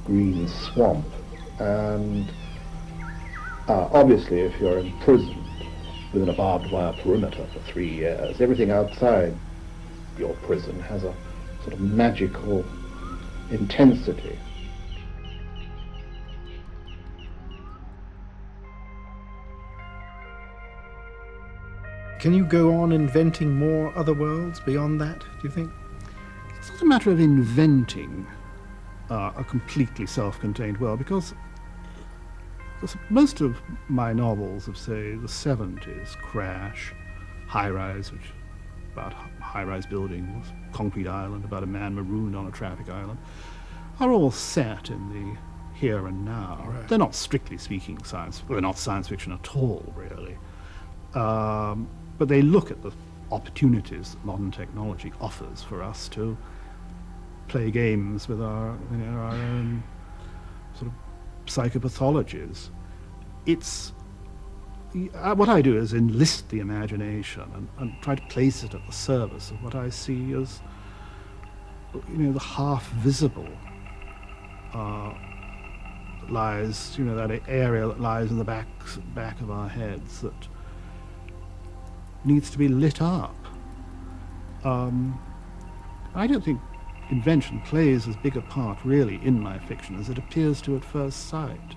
green swamp. And obviously, if you're imprisoned within a barbed wire perimeter for 3 years, everything outside your prison has a sort of magical intensity. Can you go on inventing more other worlds beyond that, do you think? It's not a matter of inventing a completely self-contained world, because most of my novels of, say, the 70s, Crash, High Rise, which about high-rise buildings, Concrete Island, about a man marooned on a traffic island, are all set in the here and now. Right. They're not strictly speaking they're not science fiction at all, really. But they look at the opportunities that modern technology offers for us to play games with our own sort of psychopathologies. What I do is enlist the imagination and try to place it at the service of what I see as, the half visible that lies, that area that lies in the back of our heads that needs to be lit up. I don't think invention plays as big a part, really, in my fiction as it appears to at first sight.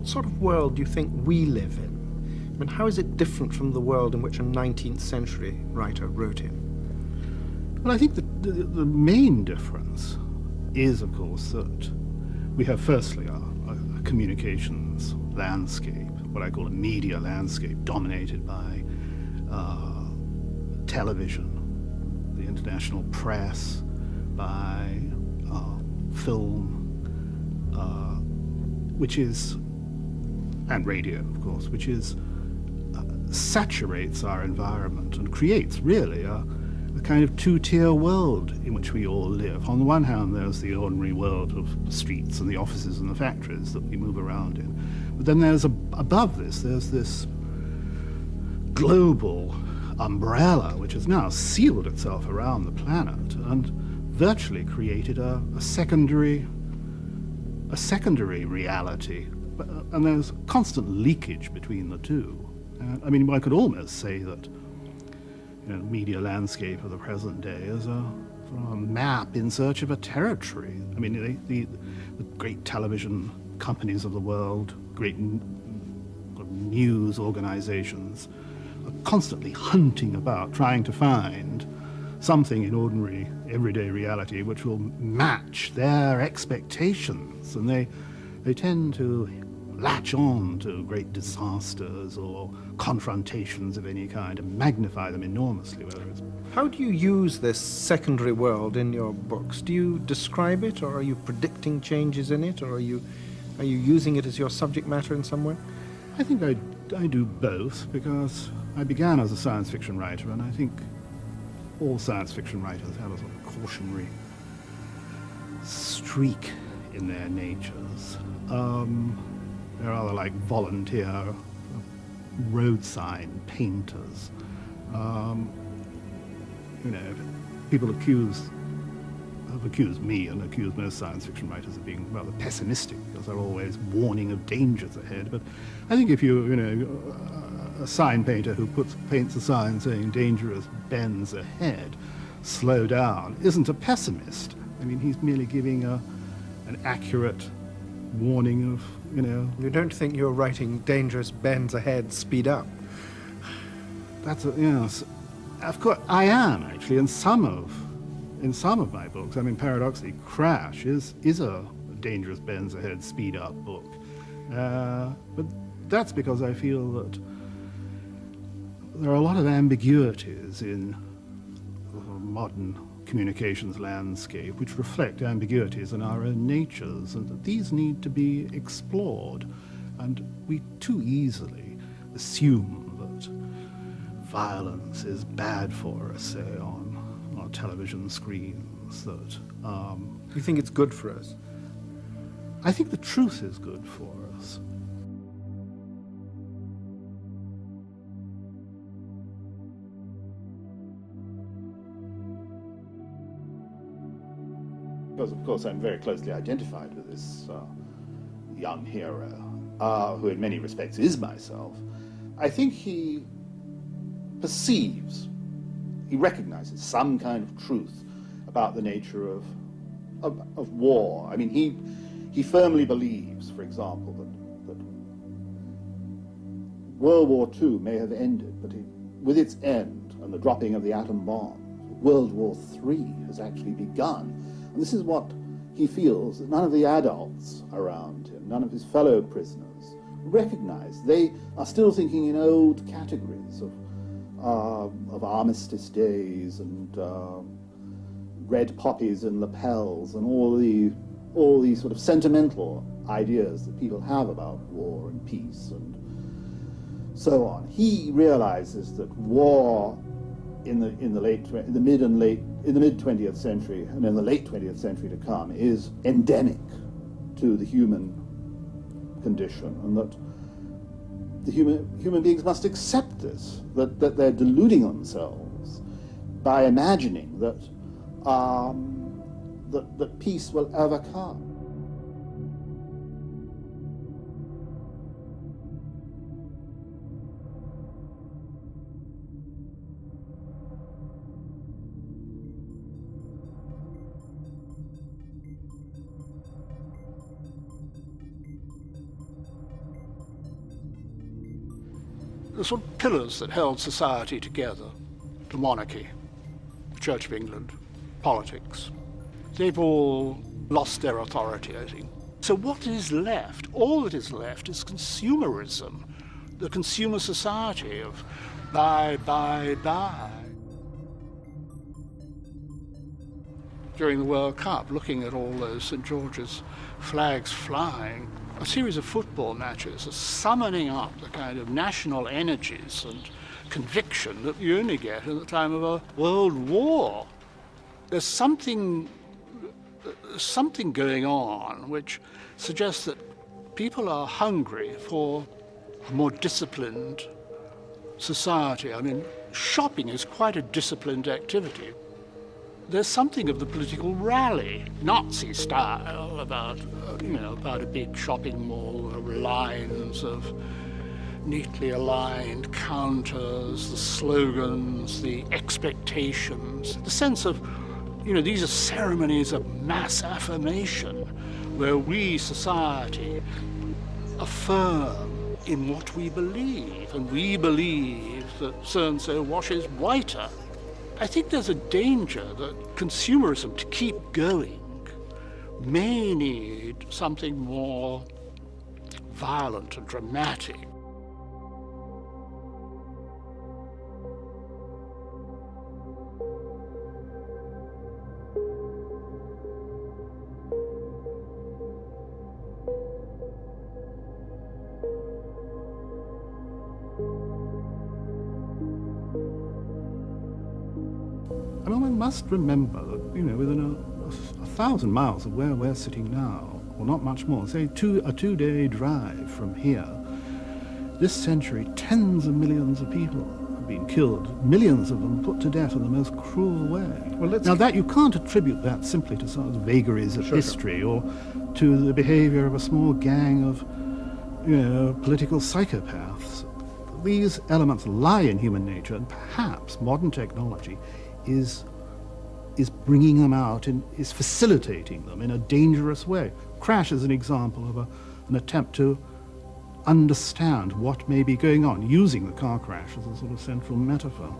What sort of world do you think we live in? I mean, how is it different from the world in which a 19th century writer wrote in? Well, I think the main difference is, of course, that we have firstly a communications landscape, what I call a media landscape, dominated by television, the international press, by film, which is, and radio, of course, which is saturates our environment and creates really a kind of two-tier world in which we all live. On the one hand, there's the ordinary world of the streets and the offices and the factories that we move around in. But then there's above this, there's this global umbrella which has now sealed itself around the planet and virtually created a secondary reality. And there's constant leakage between the two. I mean, I could almost say that the media landscape of the present day is a map in search of a territory. I mean, the great television companies of the world, great news organizations, are constantly hunting about, trying to find something in ordinary, everyday reality which will match their expectations. And they tend to latch on to great disasters or confrontations of any kind and magnify them enormously. How do you use this secondary world in your books? Do you describe it, or are you predicting changes in it, or are you using it as your subject matter in some way? I think I do both, because I began as a science fiction writer, and I think all science fiction writers have a sort of cautionary streak in their natures. They're rather like volunteer road sign painters. People have accused me and accused most science fiction writers of being rather pessimistic because they're always warning of dangers ahead. But I think if a sign painter who paints a sign saying dangerous bends ahead, slow down, isn't a pessimist. I mean, he's merely giving an accurate warning of, You don't think you're writing dangerous bends ahead, speed up? Of course, I am, actually, in some of my books. I mean, paradoxically, Crash is a dangerous bends ahead, speed up book. But that's because I feel that there are a lot of ambiguities in the modern communications landscape which reflect ambiguities in our own natures, and that these need to be explored. And we too easily assume that violence is bad for us, say, on our television screens. That you think it's good for us? I think the truth is good for us. Because, of course, I'm very closely identified with this young hero, who in many respects is myself. I think he perceives, he recognizes some kind of truth about the nature of war. I mean, he firmly believes, for example, that World War II may have ended, but with its end and the dropping of the atom bomb, World War III has actually begun. And this is what he feels that none of the adults around him, none of his fellow prisoners, recognize. They are still thinking in old categories of armistice days and red poppies and lapels and all these sort of sentimental ideas that people have about war and peace and so on. He realizes that war in the mid 20th century and in the late 20th century to come is endemic to the human condition, and that the human beings must accept this, that they're deluding themselves by imagining that that peace will ever come. The sort of pillars that held society together, the monarchy, the Church of England, politics, they've all lost their authority, I think. So what is left, all that is left, is consumerism, the consumer society of buy, buy, buy. During the World Cup, looking at all those St. George's flags flying, a series of football matches are summoning up the kind of national energies and conviction that you only get at the time of a world war. There's something going on which suggests that people are hungry for a more disciplined society. I mean, shopping is quite a disciplined activity. There's something of the political rally, Nazi style, about a big shopping mall, lines of neatly aligned counters, the slogans, the expectations, the sense of, these are ceremonies of mass affirmation, where we, society, affirm in what we believe, and we believe that so-and-so washes whiter. I think there's a danger that consumerism, to keep going, may need something more violent and dramatic. I mean, one must remember that, within a 1,000 miles of where we're sitting now, or not much more, say a two-day drive from here, this century, tens of millions of people have been killed, millions of them put to death in the most cruel way. Well, that you can't attribute that simply to sort of vagaries of history or to the behavior of a small gang of, political psychopaths. These elements lie in human nature, and perhaps modern technology is bringing them out and is facilitating them in a dangerous way. Crash is an example of an attempt to understand what may be going on, using the car crash as a sort of central metaphor.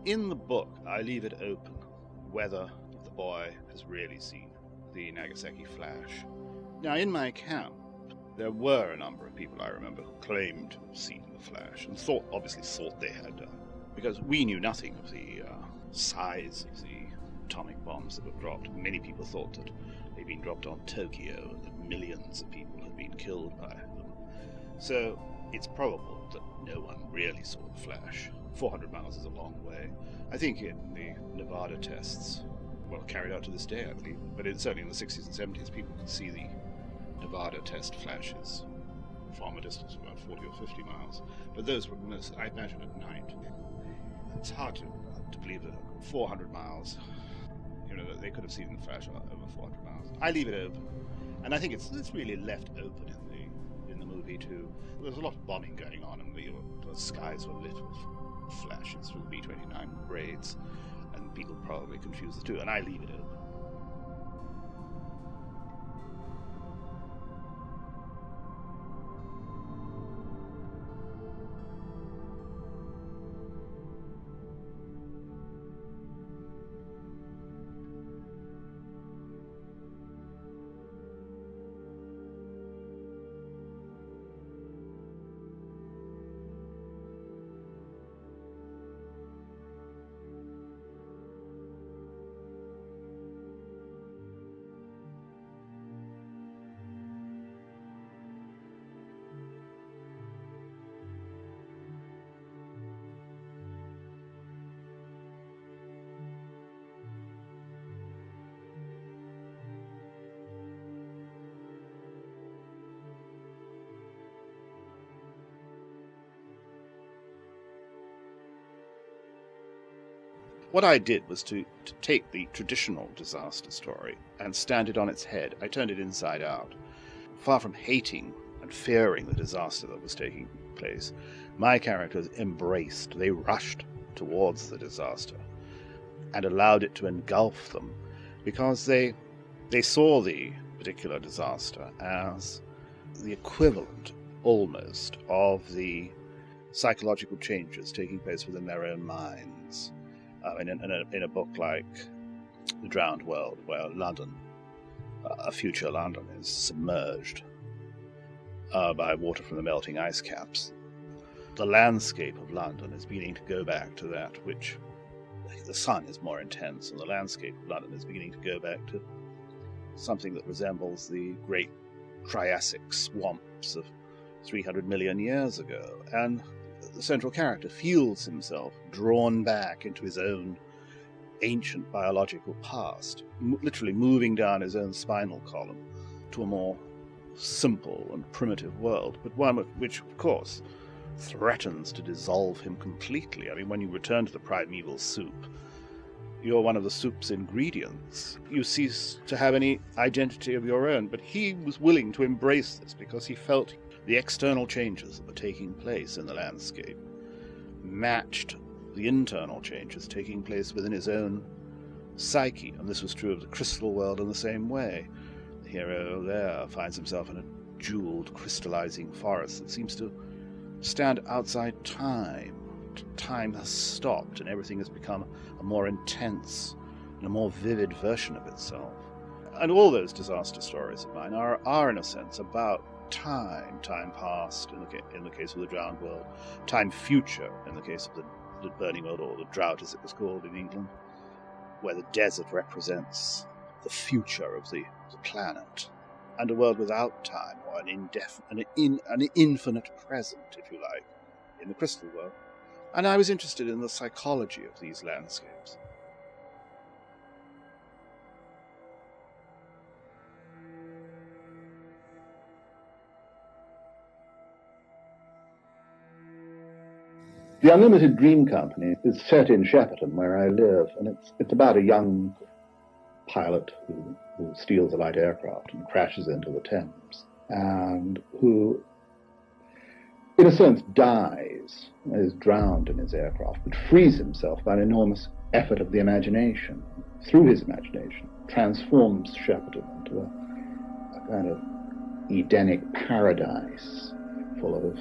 In the book, I leave it open whether the boy has really seen the Nagasaki flash. Now, in my camp, There were a number of people I remember who claimed to have seen the flash and obviously thought they had done, because we knew nothing of the size of the atomic bombs that were dropped. Many people thought that they'd been dropped on Tokyo and that millions of people had been killed by them. So it's probable that no one really saw the flash. 400 miles is a long way. I think in the Nevada tests, well, carried out to this day, I believe, but certainly in the 60s and 70s, people could see the Nevada test flashes from a distance of about 40 or 50 miles. But those were I imagine, at night. It's hard to believe that 400 miles, that they could have seen the flash over 400 miles. I leave it open, and I think it's really left open in the movie too. There's a lot of bombing going on, and the skies were lit with flashes through the B-29 raids, and people probably confuse the two, and I leave it open. What I did was to take the traditional disaster story and stand it on its head. I turned it inside out. Far from hating and fearing the disaster that was taking place, my characters embraced, they rushed towards the disaster and allowed it to engulf them, because they saw the particular disaster as the equivalent, almost, of the psychological changes taking place within their own minds. In a book like The Drowned World, where London, a future London, is submerged by water from the melting ice caps, the landscape of London is beginning to go back to that which the sun is more intense, and the landscape of London is beginning to go back to something that resembles the great Triassic swamps of 300 million years ago. And the central character feels himself drawn back into his own ancient biological past, literally moving down his own spinal column to a more simple and primitive world, but one which, of course, threatens to dissolve him completely. I mean, when you return to the primeval soup, you're one of the soup's ingredients. You cease to have any identity of your own, but he was willing to embrace this because he felt the external changes that were taking place in the landscape matched the internal changes taking place within his own psyche, and this was true of the crystal world in the same way. The hero there finds himself in a jeweled, crystallizing forest that seems to stand outside time. Time has stopped, and everything has become a more intense and a more vivid version of itself. And all those disaster stories of mine are in a sense about time past in the case of The Drowned World, time future in the case of the Burning World, or the Drought as it was called in England, where the desert represents the future of the planet, and a world without time, or an infinite present, if you like, in the crystal world. And I was interested in the psychology of these landscapes. The Unlimited Dream Company is set in Shepperton, where I live, and it's about a young pilot who steals a light aircraft and crashes into the Thames, and who, in a sense, dies, is drowned in his aircraft, but frees himself by an enormous effort of the imagination. Through his imagination, transforms Shepperton into a kind of Edenic paradise full of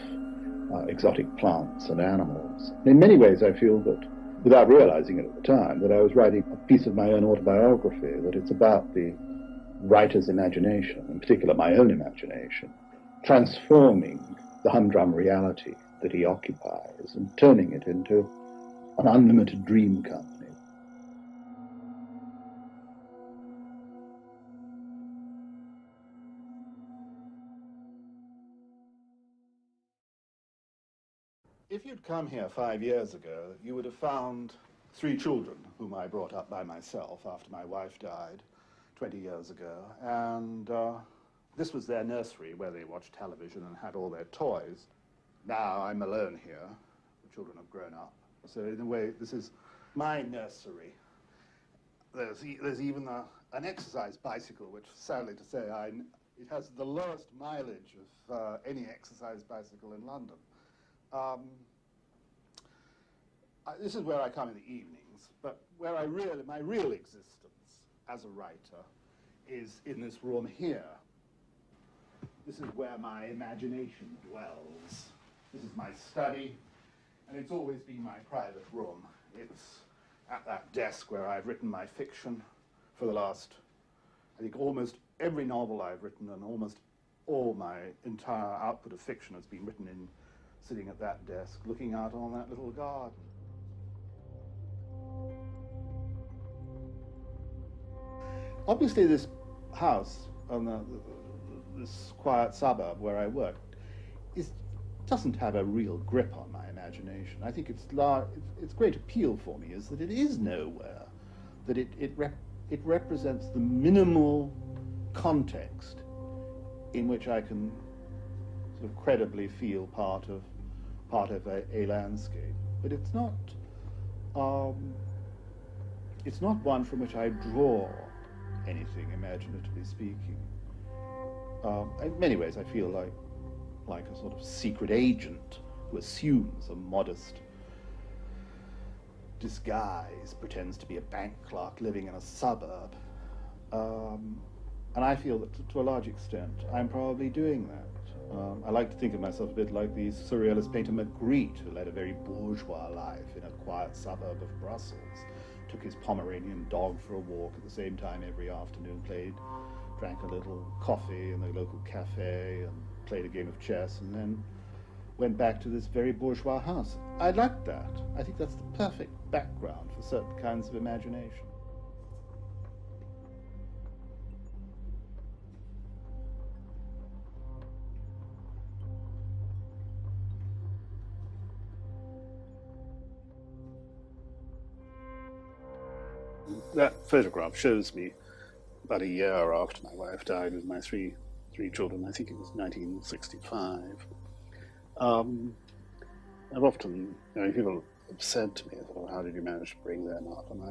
exotic plants and animals. In many ways, I feel that, without realizing it at the time, that I was writing a piece of my own autobiography, that it's about the writer's imagination, in particular my own imagination, transforming the humdrum reality that he occupies and turning it into an unlimited dream company. If you'd come here 5 years ago, you would have found 3 children whom I brought up by myself after my wife died 20 years ago. And this was their nursery where they watched television and had all their toys. Now I'm alone here. The children have grown up. So in a way, this is my nursery. There's even an exercise bicycle, which sadly to say, it has the lowest mileage of any exercise bicycle in London. This is where I come in the evenings, but where my real existence as a writer is in this room here. This is where my imagination dwells. This is my study, and it's always been my private room. It's at that desk where I've written my fiction for the last, I think, almost every novel I've written and almost all my entire output of fiction has been written in sitting at that desk, looking out on that little garden. Obviously, this house on this quiet suburb where I work doesn't have a real grip on my imagination. I think its great appeal for me is that it is nowhere, that it represents the minimal context in which I can sort of credibly feel part of a landscape. But it's not one from which I draw anything, imaginatively speaking. In many ways, I feel like a sort of secret agent who assumes a modest disguise, pretends to be a bank clerk living in a suburb. And I feel that to a large extent, I'm probably doing that. I like to think of myself a bit like the surrealist painter Magritte, who led a very bourgeois life in a quiet suburb of Brussels, took his Pomeranian dog for a walk at the same time every afternoon, drank a little coffee in the local cafe and played a game of chess, and then went back to this very bourgeois house. I like that. I think that's the perfect background for certain kinds of imagination. That photograph shows me about a year after my wife died with my three children. I think it was 1965. I've often, people have said to me, well, how did you manage to bring them up? And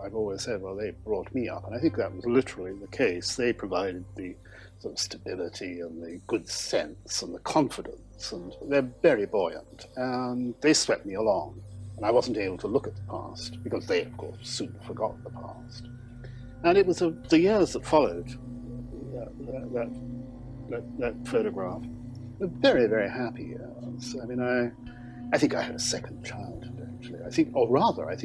I've always said, well, they brought me up. And I think that was literally the case. They provided the sort of stability and the good sense and the confidence, and they're very buoyant. And they swept me along. And I wasn't able to look at the past, because they, of course, soon forgot the past. And it was the years that followed that photograph were very, very happy years. I mean, I think I had a second childhood, actually. I think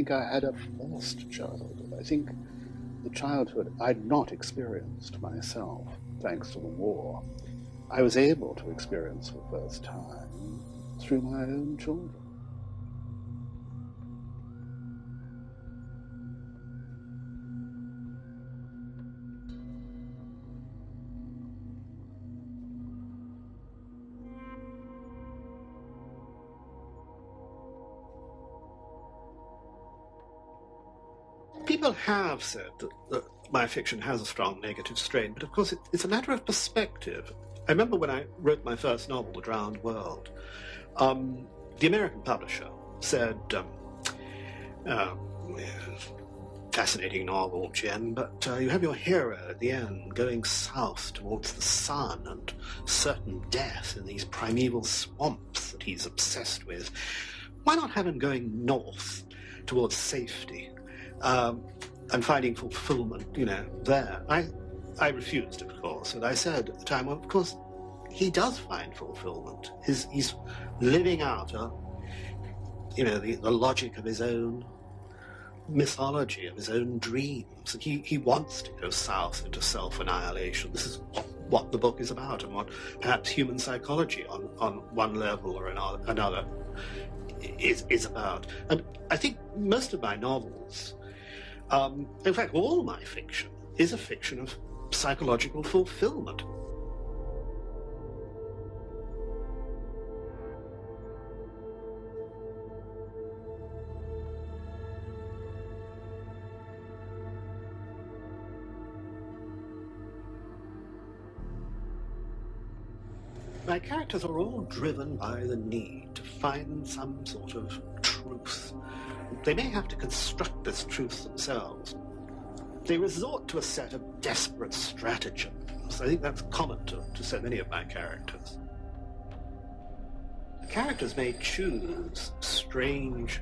I had a forced childhood. I think the childhood I'd not experienced myself, thanks to the war, I was able to experience for the first time through my own children. People have said that my fiction has a strong negative strain, but of course it's a matter of perspective. I remember when I wrote my first novel, The Drowned World, the American publisher said, fascinating novel, Jim, but you have your hero at the end going south towards the sun and certain death in these primeval swamps that he's obsessed with. Why not have him going north towards safety? And finding fulfilment, there. I refused, of course, and I said at the time, well, of course, he does find fulfilment. He's living out the logic of his own mythology, of his own dreams. And he wants to go south into self-annihilation. This is what the book is about and what perhaps human psychology on one level or another is about. And I think most of my novels, in fact all my fiction, is a fiction of psychological fulfilment. My characters are all driven by the need to find some sort of truth. They may have to construct this truth themselves. They resort to a set of desperate stratagems. I think that's common to so many of my characters. The characters may choose strange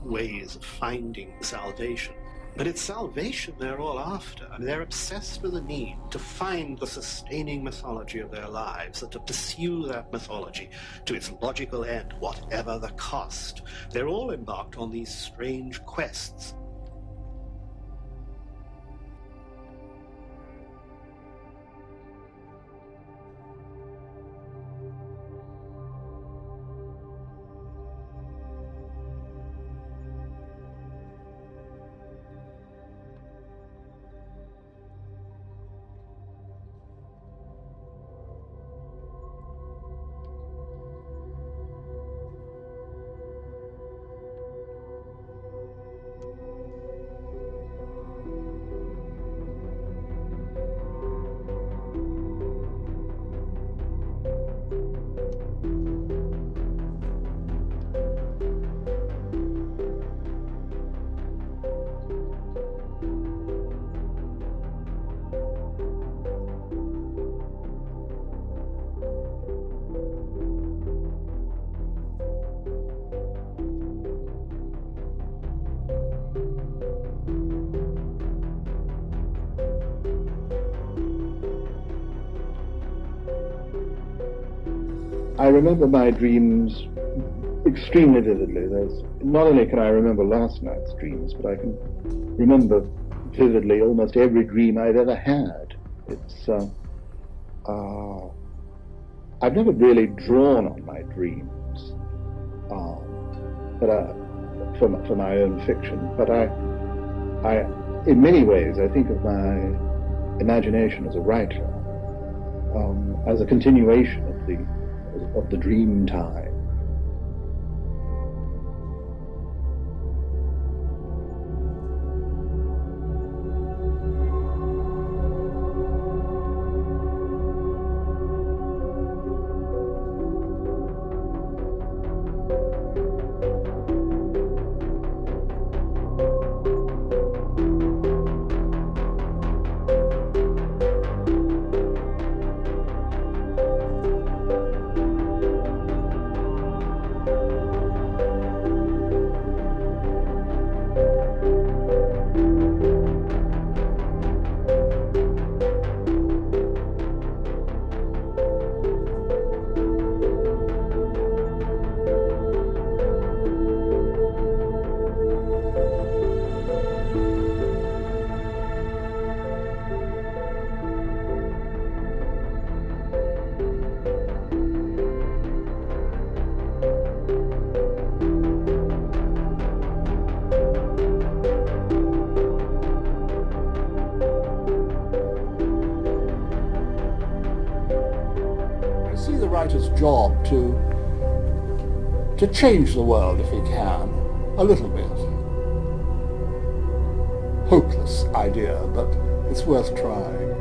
ways of finding salvation, but it's salvation they're all after. I mean, they're obsessed with the need to find the sustaining mythology of their lives, and to pursue that mythology to its logical end, whatever the cost. They're all embarked on these strange quests. I remember my dreams extremely vividly. Not only can I remember last night's dreams, but I can remember vividly almost every dream I've ever had. It's I've never really drawn on my dreams, but for my own fiction. But I in many ways I think of my imagination as a writer, as a continuation of the dream time. Writer's job to change the world if he can, a little bit. Hopeless idea, but it's worth trying.